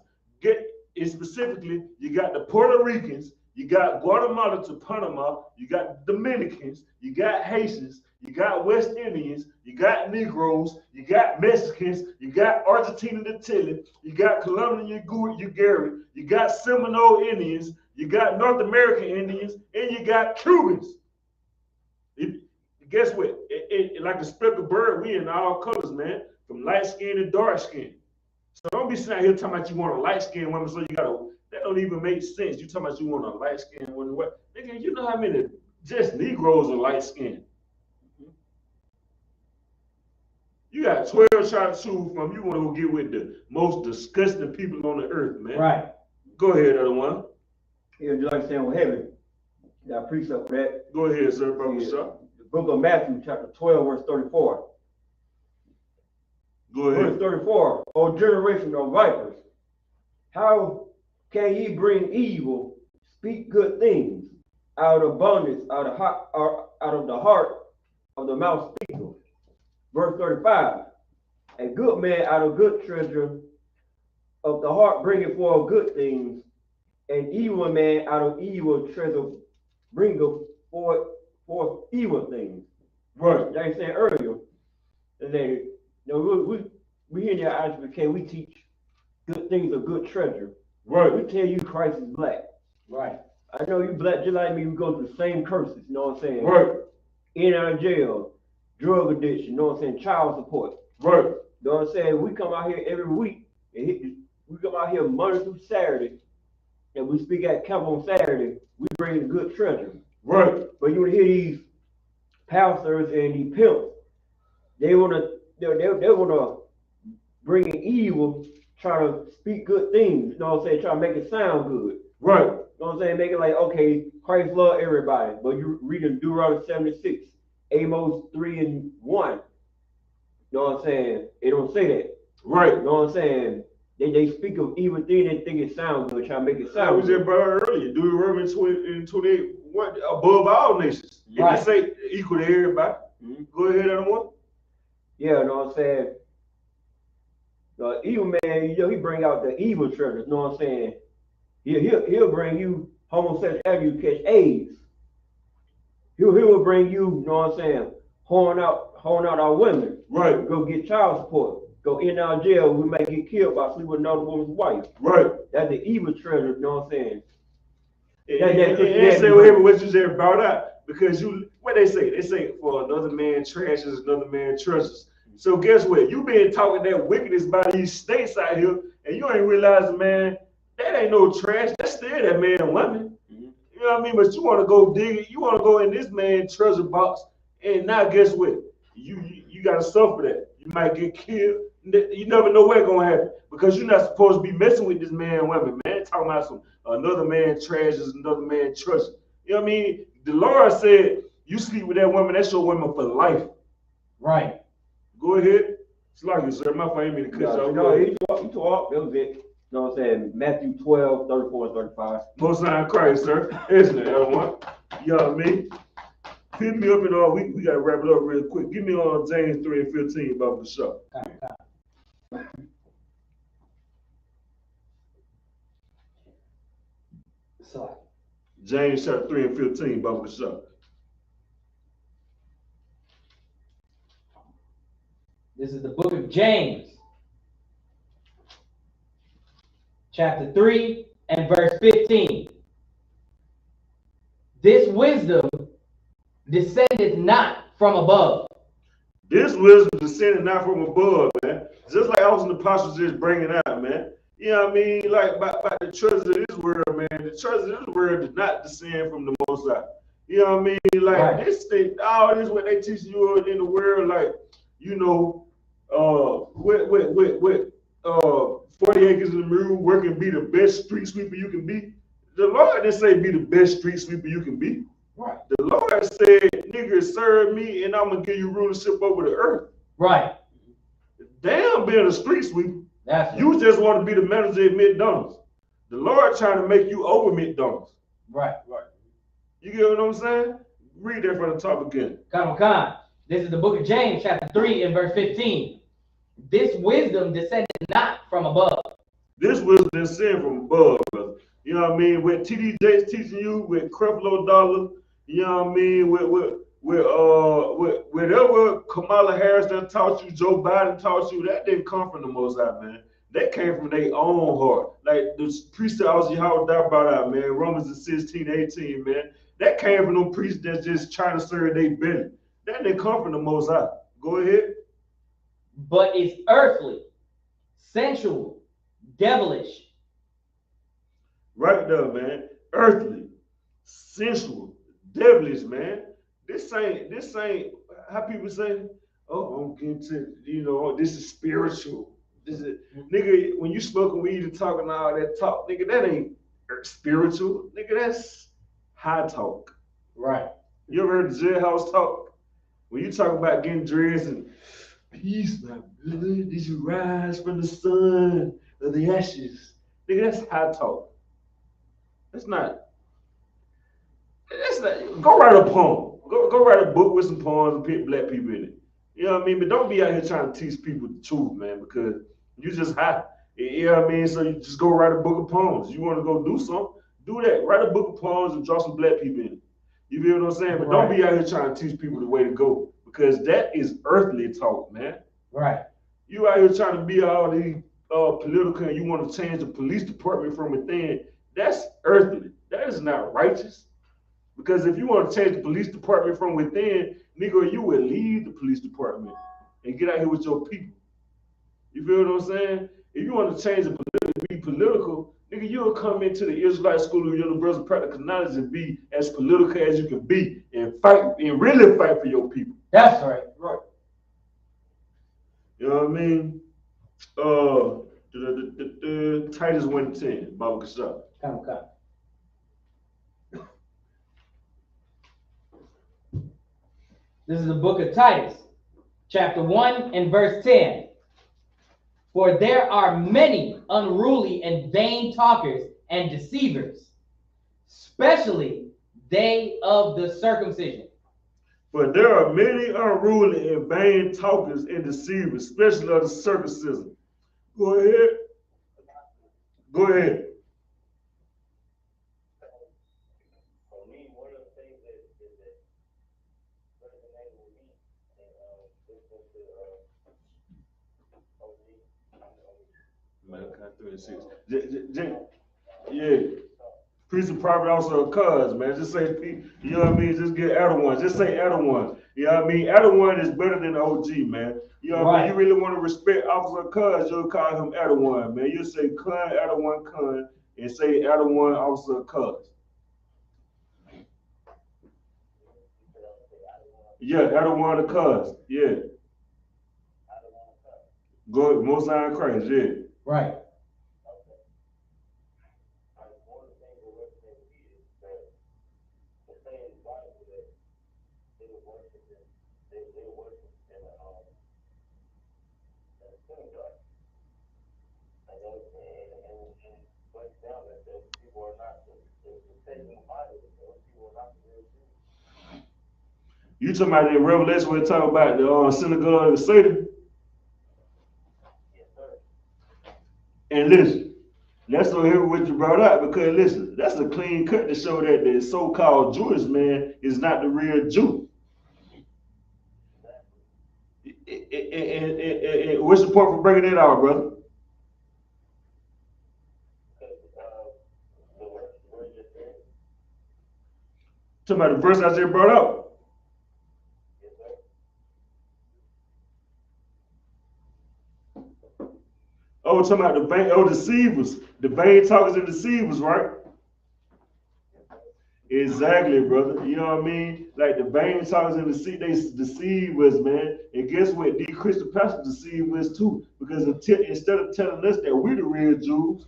Specifically, you got the Puerto Ricans, you got Guatemala to Panama, you got Dominicans, you got Haitians, you got West Indians, you got Negroes, you got Mexicans, you got Argentina to Chile, you got Colombian Uiguri, you got Seminole Indians, you got North American Indians, and you got Cubans. Guess what? Like a speckled bird, we in all colors, man, from light skin to dark skin. So don't be sitting out here talking about you want a light skinned woman, so you gotta. That don't even make sense. You talking about you want a light skinned woman? What? Nigga, you know how many just Negroes are light skinned? You got 12 shots to choose from. You want to go get with the most disgusting people on the earth, man. Right. Go ahead, other one. Yeah, just like saying with heaven. Got precept for that. Go ahead, sir, Brother Shaw. The book of Matthew, chapter 12, verse 34. Go ahead. Verse 34. O generation of vipers, how can ye bring evil, speak good things? Out of abundance, out of the heart of the mouth speaketh. Verse 35. A good man out of good treasure of the heart bringeth forth good things, an evil man out of evil treasure bringeth forth evil things. Right. Like I said earlier, and they, we here in the ISUPK, we teach good things of good treasure. Right. We tell you Christ is black. Right. I know you black just like me. We go through the same curses. You know what I'm saying? Right. In and out of jail, drug addiction. You know what I'm saying? Child support. Right. You know what I'm saying? We come out here every week. We come out here Monday through Saturday, and we speak at camp on Saturday. We bring the good treasure. Right. But you want to hear these pastors and these pimps? They wanna bring in evil, try to speak good things. You know what I'm saying? Try to make it sound good. Right. You know what I'm saying? Make it like, okay, Christ love everybody. But you read in Deuteronomy 76, Amos 3 and 1. You know what I'm saying? It don't say that. Right. You know what I'm saying? They speak of evil things and think it sounds good, try to make it I sound was good. just brought up earlier. Deuteronomy 28, what above all nations. Right. It say equal to everybody. Mm-hmm. Go ahead, other one. Yeah, you know what I'm saying? The evil man, you know, he bring out the evil treasures, you know what I'm saying? He'll bring you homosexuality, you catch AIDS. He will bring you know what I'm saying, horn out our women. Right. Go get child support. Go in our jail, we may get killed by sleeping with another woman's wife. Right. That's the evil treasure, you know what I'm saying? And say what you said brought up, because what they say? They say for another man trashes, another man treasures. So guess what? You been talking that wickedness by these states out here, and you ain't realizing, man, that ain't no trash. That's still that man and woman. Mm-hmm. You know what I mean? But you want to go dig it. You want to go in this man's treasure box, and now guess what? You got to suffer that. You might get killed. You never know what's gonna happen, because you're not supposed to be messing with this man and woman, man. Talking about another man treasures, another man treasure. You know what I mean? The Lord said, you sleep with that woman, that's your woman for life. Right. Go ahead. It's like you, sir. My fault, ain't cut you No, he talked, that was it. You know what I'm saying? Matthew 12, 34 and 35. Post sign Christ, sir. Isn't it, everyone? You know what I mean? Pick me up in all. We gotta wrap it up real quick. Give me on James 3:15 about the show. So, James chapter 3:15 about the show. this is the book of James, chapter 3 and verse 15. This wisdom descendeth not from above. This wisdom descended not from above, man. Just like I was in the apostles just bringing out, man. You know what I mean? Like about the treasures of this world, man. The treasures of this world did not descend from the Most High. You know what I mean? Like Right. this thing, all this what they teach you in the world, like you know, with 40 acres in the mule, working be the best street sweeper you can be. The Lord didn't say be the best street sweeper you can be. Right. The Lord said, nigga, serve me and I'm gonna give you rulership over the earth. Right. Damn being a street sweeper. That's You just want to be the manager at McDonald's. The Lord trying to make you over McDonald's. right. You get what I'm saying? Read that from the top again. Come. This is the book of James, chapter 3 and verse 15. This wisdom descended not from above. This wisdom is sin from above, brother. You know what I mean? With TD Jakes teaching you, with Creflo Dollar, you know what I mean? With whatever Kamala Harris done taught you, Joe Biden taught you, that didn't come from the Most High, man. That came from their own heart. Like the precept Yahweh that brought out, man. Romans 16:18, man. That came from them priests that's just trying to serve their belly. That didn't come from the Most High. Go ahead. But it's earthly, sensual, devilish. Right there, man. Earthly, sensual, devilish, man. This ain't how people say, oh, I'm getting to, you know, this is spiritual. This is nigga, when you smoking weed and talking all that talk, nigga, that ain't spiritual. Nigga, that's high talk. Right. You ever heard the jailhouse talk? When you talk about getting dressed and peace, my brother, did you rise from the sun of the ashes? Nigga, that's high talk. That's not. Go write a poem. Go write a book with some poems and put black people in it. You know what I mean? But don't be out here trying to teach people the truth, man, because you just high. You know what I mean? So you just go write a book of poems. You want to go do something? Do that. Write a book of poems and draw some black people in it. You feel what I'm saying? But don't be out here trying to teach people the way to go, because that is earthly talk, man. Right. You out here trying to be all these political and you want to change the police department from within. That's earthly. That is not righteous. Because if you want to change the police department from within, nigga, you will leave the police department and get out here with your people. You feel what I'm saying? If you want to change the be political, nigga, you'll come into the Israelite School of Universal Practical Knowledge and be as political as you can be and fight and really fight for your people. That's right. Right. You know what I mean? Titus 1:10, Baba Kasha. Come. This is the book of Titus, chapter 1 and verse 10. For there are many unruly and vain talkers and deceivers, especially they of the circumcision. For there are many unruly and vain talkers and deceivers, especially of the circumcision. Go ahead. For me, one of the things that resonated with me and listening to OG. Malachi 3:6. Yeah. Priest and prophet also a cuz, man. Just say, you know what I mean? Just get Adawan. Just say Adawan. You know what I mean? Adawan is better than OG, man. You know what I mean? You really want to respect Officer Cuz, you'll call him Adawan, man. You'll say Kun, Adawan, Kun, and say Adawan, Officer Cuz. Yeah, Adawan the Cuz. Yeah. Go Most High Christ, yeah. Right. You talking about in Revelation when it talk about the synagogue of Satan? Yes, sir. And listen, that's so heavy what you brought up because listen, that's a clean cut to show that the so-called Jewish man is not the real Jew. And what's the point for bringing that out, brother? Talking about the verse I just brought up. Oh, talking about the vain, deceivers, the vain talkers and deceivers, right? Exactly, brother. You know what I mean? Like the vain talkers and they deceive us, man. And guess what? These Christian pastors deceive us too. Because instead of telling us that we're the real Jews,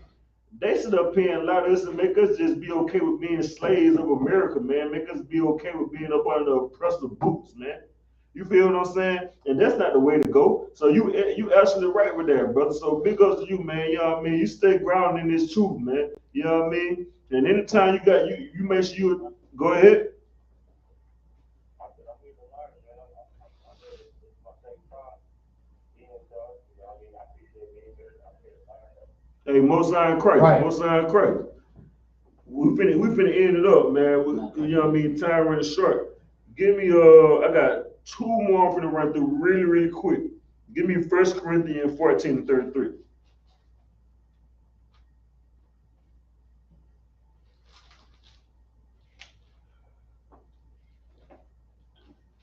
they sit up here and allow us to make us just be okay with being slaves of America, man. Make us be okay with being up under the oppressive boots, man. You feel what I'm saying? And that's not the way to go. So you absolutely right with that, brother. So big ups to you, man. You know what I mean? You stay grounded in this truth, man. You know what I mean? And anytime you make sure you go ahead. Hey, most high in Christ, Right. most high in Christ. We finna end it up, man. You know what I mean? Time running short. Give me I got two more I'm finna run through really, really quick. Give me 1 Corinthians 14 and 33.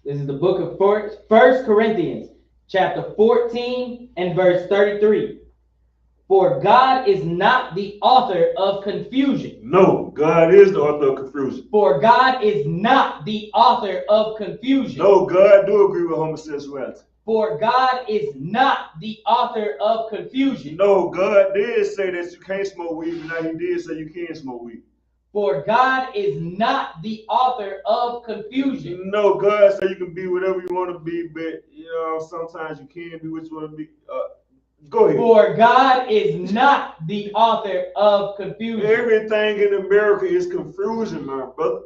This is the book of 1 Corinthians, chapter 14 and verse 33. For God is not the author of confusion. No, God is the author of confusion. For God is not the author of confusion. No, God do agree with homosexuality. For God is not the author of confusion. No, God did say that you can't smoke weed, but now he did say you can smoke weed. For God is not the author of confusion. No, God said you can be whatever you want to be, but you know, sometimes you can't be what you want to be. Go ahead. For God is not the author of confusion. Everything in America is confusion, my brother.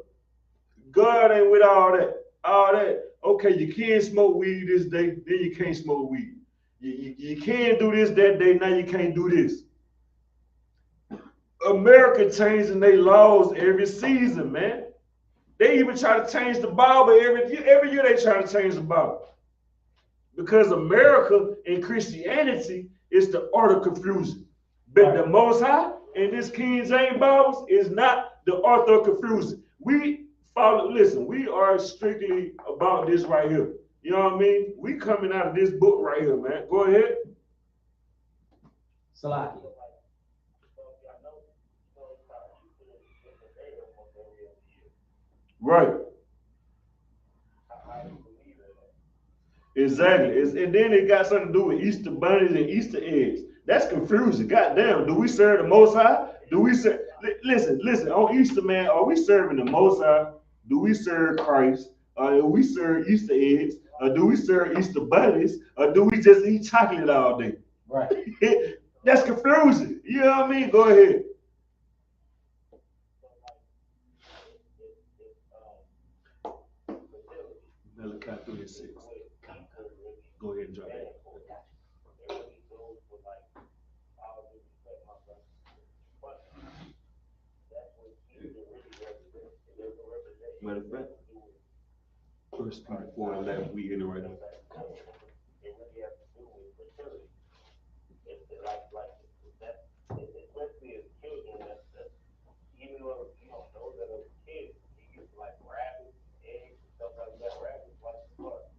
God ain't with all that. All that. Okay, you can't smoke weed this day, then you can't smoke weed. You can't do this that day, now you can't do this. America changing their laws every season, man. They even try to change the Bible every year they try to change the Bible. Because America and Christianity is the art of confusion. But the Most High in this King James Bible is not the author of confusion. We are strictly about this right here. You know what I mean? We coming out of this book right here, man. Go ahead. Salaki. Right. Exactly. And then it got something to do with Easter bunnies and Easter eggs. That's confusion. Goddamn. Do we serve the Most High? Do we serve? Listen. On Easter, man, are we serving the Most High? Do we serve Christ? Do we serve Easter eggs? Or do we serve Easter bunnies? Or do we just eat chocolate all day? Right. That's confusion. You know what I mean? Go ahead. Malachi 3:6. Go ahead and drop that. Matter of fact, 1 Peter 4:11, we in it right now. Even though you don't know that as a kid, he gets like rabbits, eggs, and stuff like that. Rabbits like what?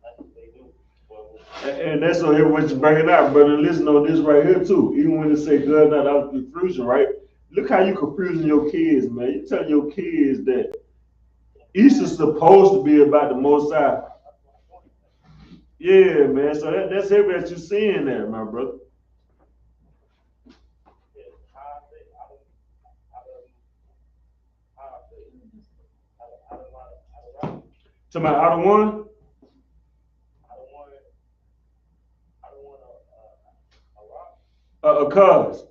That's what they do. And that's what everyone's bringing out, brother. Listen on this right here too. Even when they say God not out of confusion, right? Look how you confusing your kids, man. You telling your kids that Easter's supposed to be about the Most High. Yeah, man. So that's everything that you're seeing there, my brother. To my out of one? A cuz.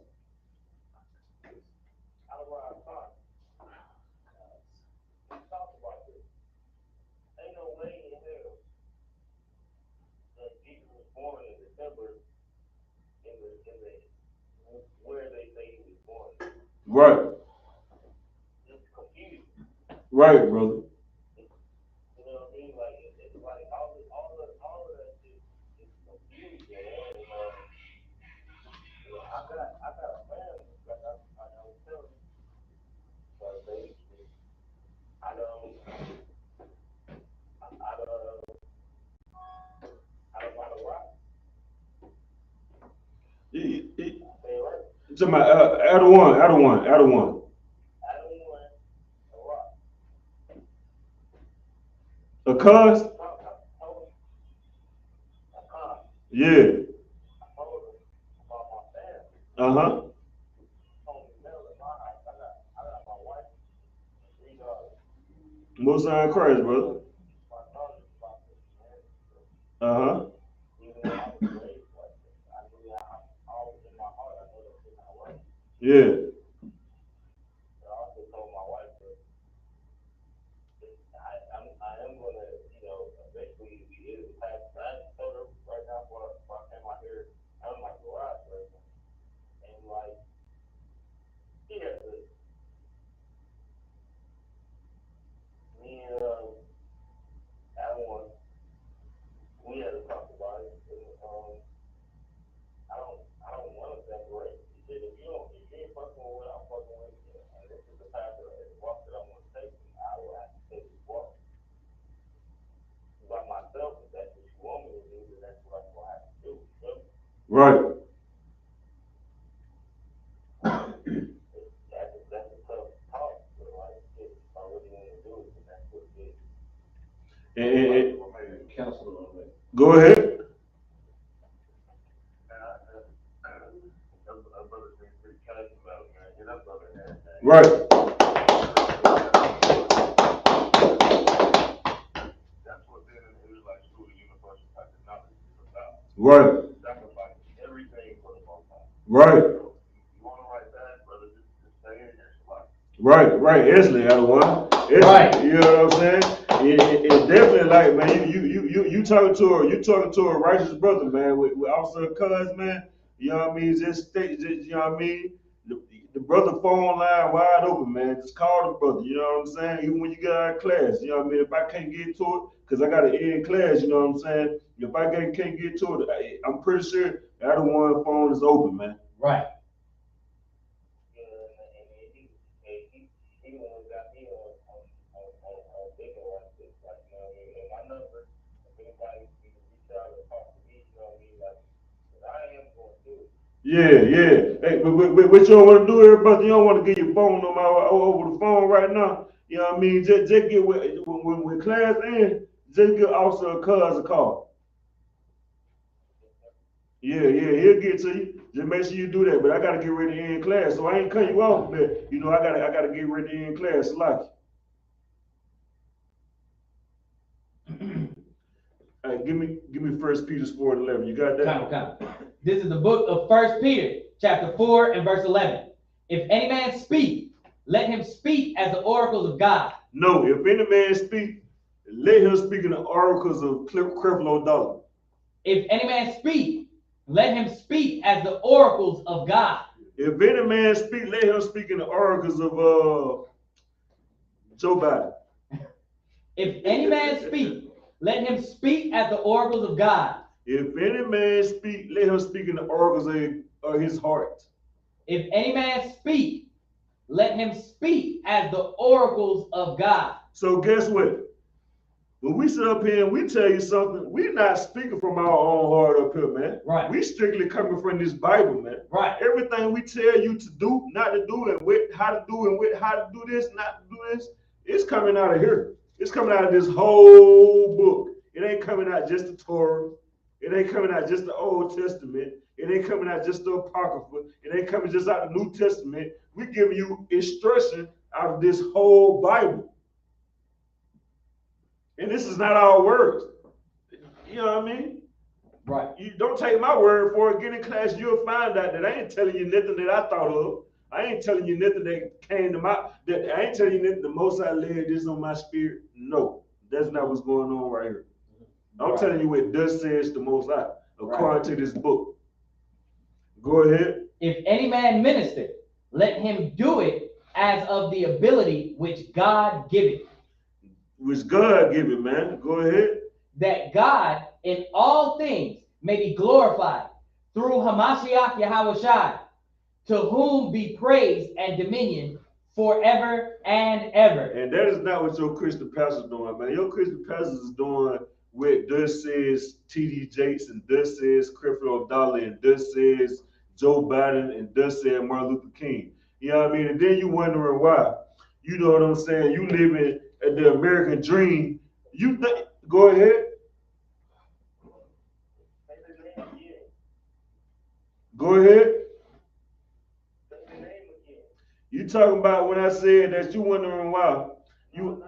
Right. It's confused. Right, brother. You know what I mean? Like it's like all of that shit is confused, man. And, you know, I got a family, like I was telling you, but basically, I don't want to rock. Say it right. To my add one. I don't want to rock. A cuz? Yeah. I told her about my family. Uh-huh. Told me, Mel, in my house, I got my wife and 3 daughters. Most in Christ, brother. My daughters about this, man. Uh-huh. Even though I was raised like this, I knew that I always in my heart, I know that shit not right. Yeah. But I also told my wife that I am gonna, you know, eventually be able to pass. I told her right now before I came out here, I'm in my garage right now. And like, she had to, me and Alan, we had to talk about it. And, I don't want to separate. He said, if you ain't fucking with what I'm fucking with, and this is the path that the walk that I'm gonna take, I will have to take this walk. By myself, if that's what you want me to do, then that's what I'm gonna have to do. You know? Right. That's a tough talk, but like, if I really want to do it, then that's what it is. And Counselor on that. go ahead. That brother seems pretty cash about it, man. That brother had that. Right. That's what being in the Israelite school, the universal type of knowledge is about. Right. Sacrificing everything for the Most High. Right. So, you want to write that, brother, just stay in your life. Right. Instantly, I don't want. Right. You know what I'm saying? It's definitely like, man, you talking to a righteous brother, man, with Officer Cuz, man. You know what I mean? Just you know what I mean? The brother phone line wide open, man. Just call the brother. You know what I'm saying? Even when you get out of class, you know what I mean? If I can't get to it, because I got to end class, you know what I'm saying? If I can't get to it, I'm pretty sure the other one phone is open, man. Right. Yeah, and he the one got me on thinking like this, like, you know what I mean? And my number, if anybody can reach out or talk to me, you know what I mean? Like, I am going to do it. Yeah. Hey, but what you don't want to do, everybody, you don't want to get your phone number over the phone right now. You know what I mean? Just get when class ends, just give Officer Cuz a call. Yeah, he'll get to you. Just make sure you do that. But I gotta get ready to end class, so I ain't cut you off. But you know, I gotta get ready to end class. Like, hey, give me 1 Peter 4:11. You got that? Come. This is the book of 1 Peter, chapter 4 and verse 11. If any man speak, let him speak as the oracles of God. No, if any man speak, let him speak in the oracles of Creflo Dollar. If any man speak, let him speak as the oracles of God. If any man speak, let him speak in the oracles of Joe Biden. If any man speak, let him speak as the oracles of God. If any man speak, let him speak in the oracles of his heart. If any man speak, let him speak as the oracles of God. So guess what? When we sit up here and we tell you something, we're not speaking from our own heart up here, man. Right. We strictly coming from this Bible, man. Right. Everything we tell you to do, not to do, and with how to do, and with how to do this, not to do this, it's coming out of here. It's coming out of this whole book. It ain't coming out just the Torah. It ain't coming out just the Old Testament. It ain't coming out just the Apocrypha. It ain't coming just out the New Testament. We're giving you instruction out of this whole Bible. And this is not our words. You know what I mean? Right. You don't take my word for it. Get in class, you'll find out that I ain't telling you nothing that I thought of. I ain't telling you nothing that came to I ain't telling you nothing the Most I laid this on my spirit. No, that's not what's going on right here. I'm telling you what thus says the Most High, according to this book. Go ahead. If any man minister, let him do it as of the ability which God giveth. Which God give it, man. Go ahead. That God in all things may be glorified through Hamashiach Yahushai, to whom be praise and dominion forever and ever. And that is not what your Christian pastor is doing, man. Your Christian pastor is doing what thus says T.D. Jakes, and thus says Creflo Dollar, and thus says Joe Biden, and thus says Martin Luther King. You know what I mean? And then you wondering why. You know what I'm saying? You living the American dream. You think? Go ahead. Go ahead. You talking about when I said that you wondering why? You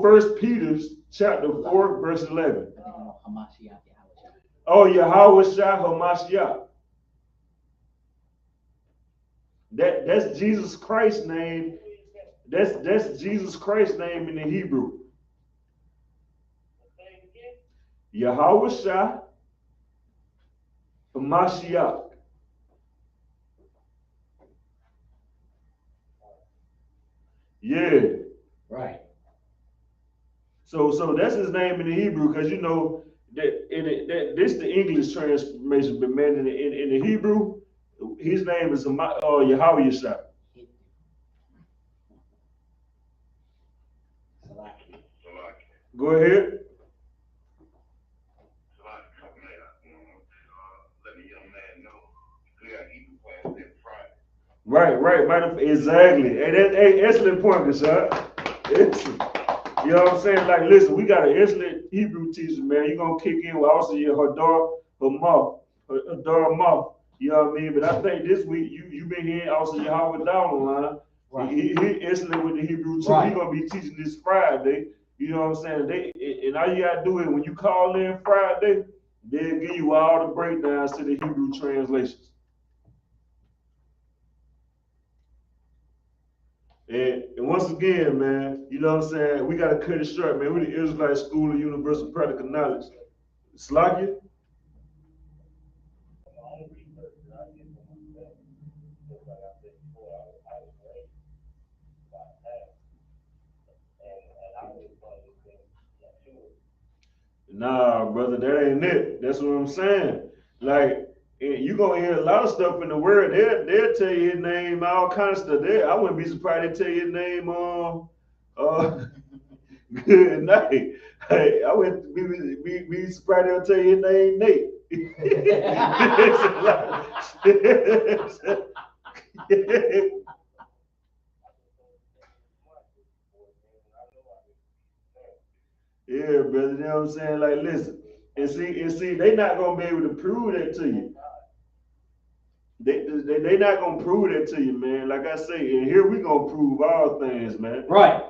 First Peter's chapter 4, verse 11. Oh, Yahweh Shah Hamashiach. That's Jesus Christ's name. That's Jesus Christ's name in the Hebrew. Yahweh Shah Hamashiach. Yeah. Right. So that's his name in the Hebrew, because you know that this the English transformation, but man, in the Hebrew, his name is Yahweh Shah. Go ahead. Right. Exactly. Hey, excellent point, Kashan. Excellent. You know what I'm saying? Like, listen, we got an excellent Hebrew teacher, man. You're going to kick in with also your Hadar Mouth. You know what I mean? But I think this week, you been hearing also Yahweh down the line. Right. He excellent with the Hebrew too. Right. He's going to be teaching this Friday. You know what I'm saying? And all you got to do is when you call in Friday, they'll give you all the breakdowns to the Hebrew translations. And once again, man, you know what I'm saying? We got to cut it short, man. We're the Israelite School of Universal Practical Knowledge. Slakia? Nah, brother, that ain't it. That's what I'm saying. Like, you gonna hear a lot of stuff in the world. They'll tell you his name, all kind of stuff. I wouldn't be surprised to tell you his name. Good night. Hey, I wouldn't be surprised they'll tell you his name, Nate. Yeah, brother, you know what I'm saying? Like, listen, and see, they not gonna be able to prove that to you. They not gonna prove that to you, man. Like I say, and here we gonna prove all things, man. Right.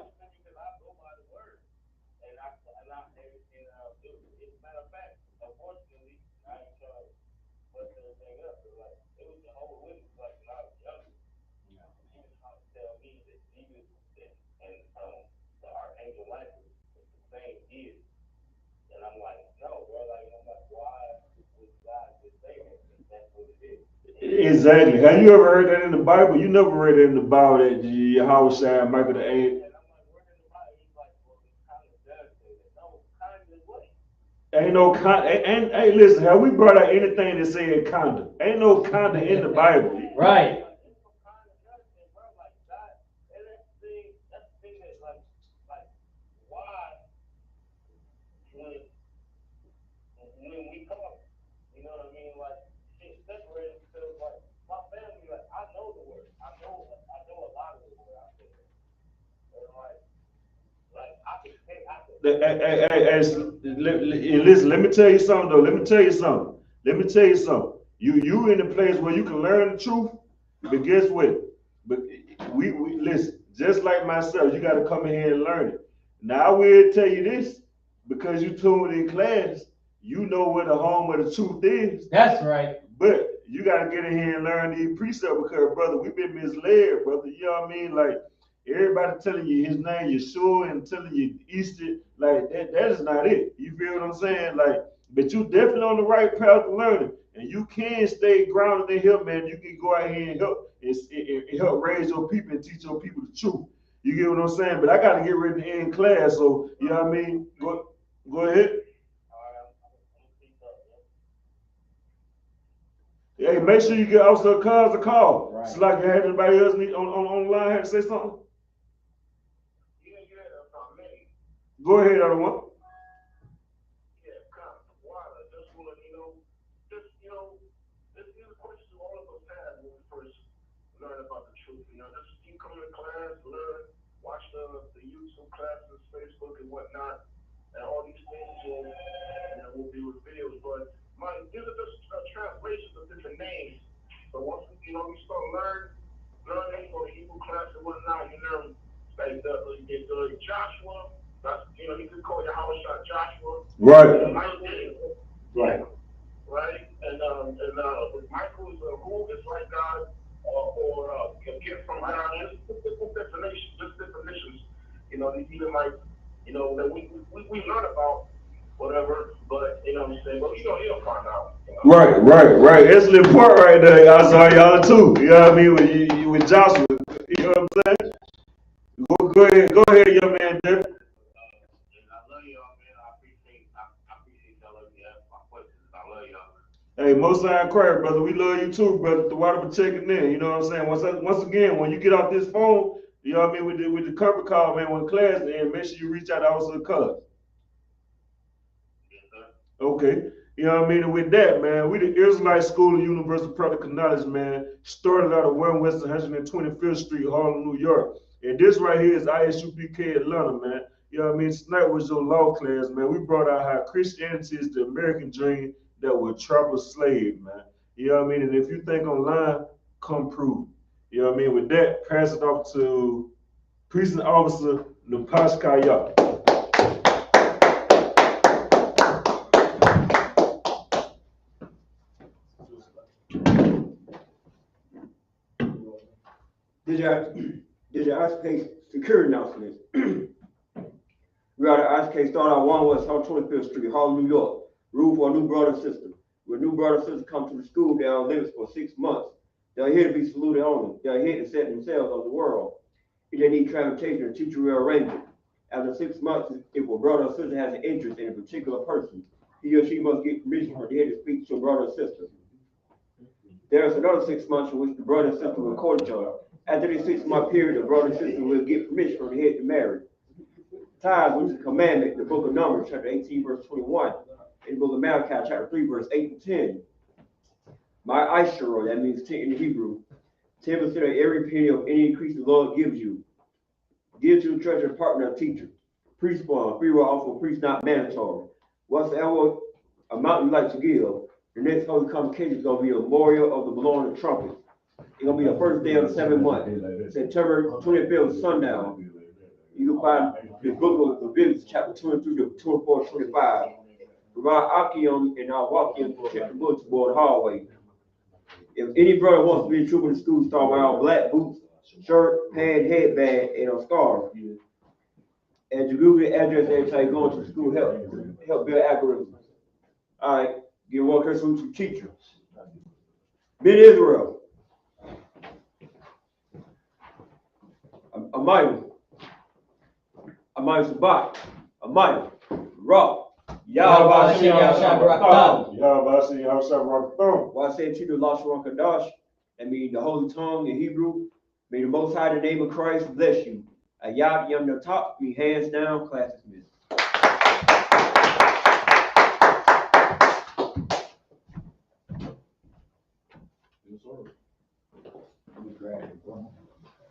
Exactly. Have you ever heard that in the Bible? You never read it in the Bible that Yahweh Shai, Michael the Eighth. Ain't no con. And hey, listen, have we brought out anything that said conda? Ain't no conda in the Bible. Right. Listen, let me tell you something though. Let me tell you something. You in a place where you can learn the truth, but guess what? But we listen, just like myself, you got to come in here and learn it. Now I will tell you this, because you tuned in class, you know where the home of the truth is. That's right. But you got to get in here and learn these precepts, because brother, we've been misled, brother. You know what I mean? Like, Everybody telling you his name, Yeshua, and telling you Easter, like that is not it. You feel what I'm saying? Like, but you definitely on the right path to learning. And you can stay grounded in him, man. You can go out here and help raise your people and teach your people the truth. You get what I'm saying? But I gotta get ready to end class, so you know what I mean? Go ahead. Hey, make sure you get Officer Cuz a call. Right. It's like you had anybody else on the line had to say something? Go ahead, other one. Learn about the truth, just keep coming to class, learn, watch the YouTube classes, Facebook and whatnot, and all these things will be revealed. But these are just translations of different names. So once you start learning for the Hebrew class and whatnot, you learn like the Joshua. That's you could call Yahweh Joshua. Right. Right. Right. And Michael is who is like God. Or get from God, just different definitions, even like, that we learn about whatever, but what I'm saying, but he'll find out. Right. Excellent part right there. I saw y'all too. You know what I mean? With Joshua. You know what I'm saying? Go ahead, young man, Jeff. Hey, most I cry, brother. We love you too, brother. The water for checking in. You know what I'm saying? Once again, when you get off this phone, you know what I mean, with the cover call, man, when class ends, make sure you reach out to Officer Cuz. Okay. You know what I mean? And with that, man, we the Israelite School of Universal Practical Knowledge, man, started out of 1 West 125th Street, Harlem, New York. And this right here is ISUPK Atlanta, man. You know what I mean? Tonight was your law class, man. We brought out how Christianity is the American dream that will trap a slave, man. You know what I mean? And if you think online, come prove. You know what I mean? With that, pass it off to Precinct Officer Napashkaya. Did your ISUPK security announcements? We are the ISUPK start out 1 West 125th Street, Harlem, New York. Rule for a new brother system. When new brother sisters come to the school, they are on limits for 6 months. They're here to be saluted only. They're here to set themselves on the world. If they need transportation, a teacher will arrange it. After 6 months, if a brother or sister has an interest in a particular person, he or she must get permission from the head to speak to a brother or sister. There is another 6 months in which the brother and sister will court each other. After this 6-month period, the brother and sister will get permission from the head to marry. Tithes, which is a commandment, the book of Numbers, chapter 18, verse 21. In the book of Malachi, chapter 3, verse 8 and 10. My Ishur, that means 10 in the Hebrew, 10% of every penny of any increase the Lord gives you. Give to the treasury department of teacher. Priest fund, free will offer priest not mandatory. Whatsoever amount you like to give, the next holy convocation is going to be a memorial of the blowing of the trumpet. It's going to be the first day of the 7th month, September 25th, sundown. You can find the book of Leviticus, chapter 23 to 24, 25. Provide Akium and I'll walk in to check the books aboard the hallway. If any brother wants to be a trooper in the school, start wearing black boots, shirt, pad, headband, and a scarf. And you Google the address every time you go into the school, help build algorithms. All right, give one person to teacher. Mid Israel. Amayim Sabat. Amayim. Ra. Yahweh Hashem Yahweh Shabbat. Why say to the Lashon Kadash, that means the holy tongue in Hebrew. May the Most High, in the name of Christ, bless you. Ayat Yam Natak, be hands down, class dismissed.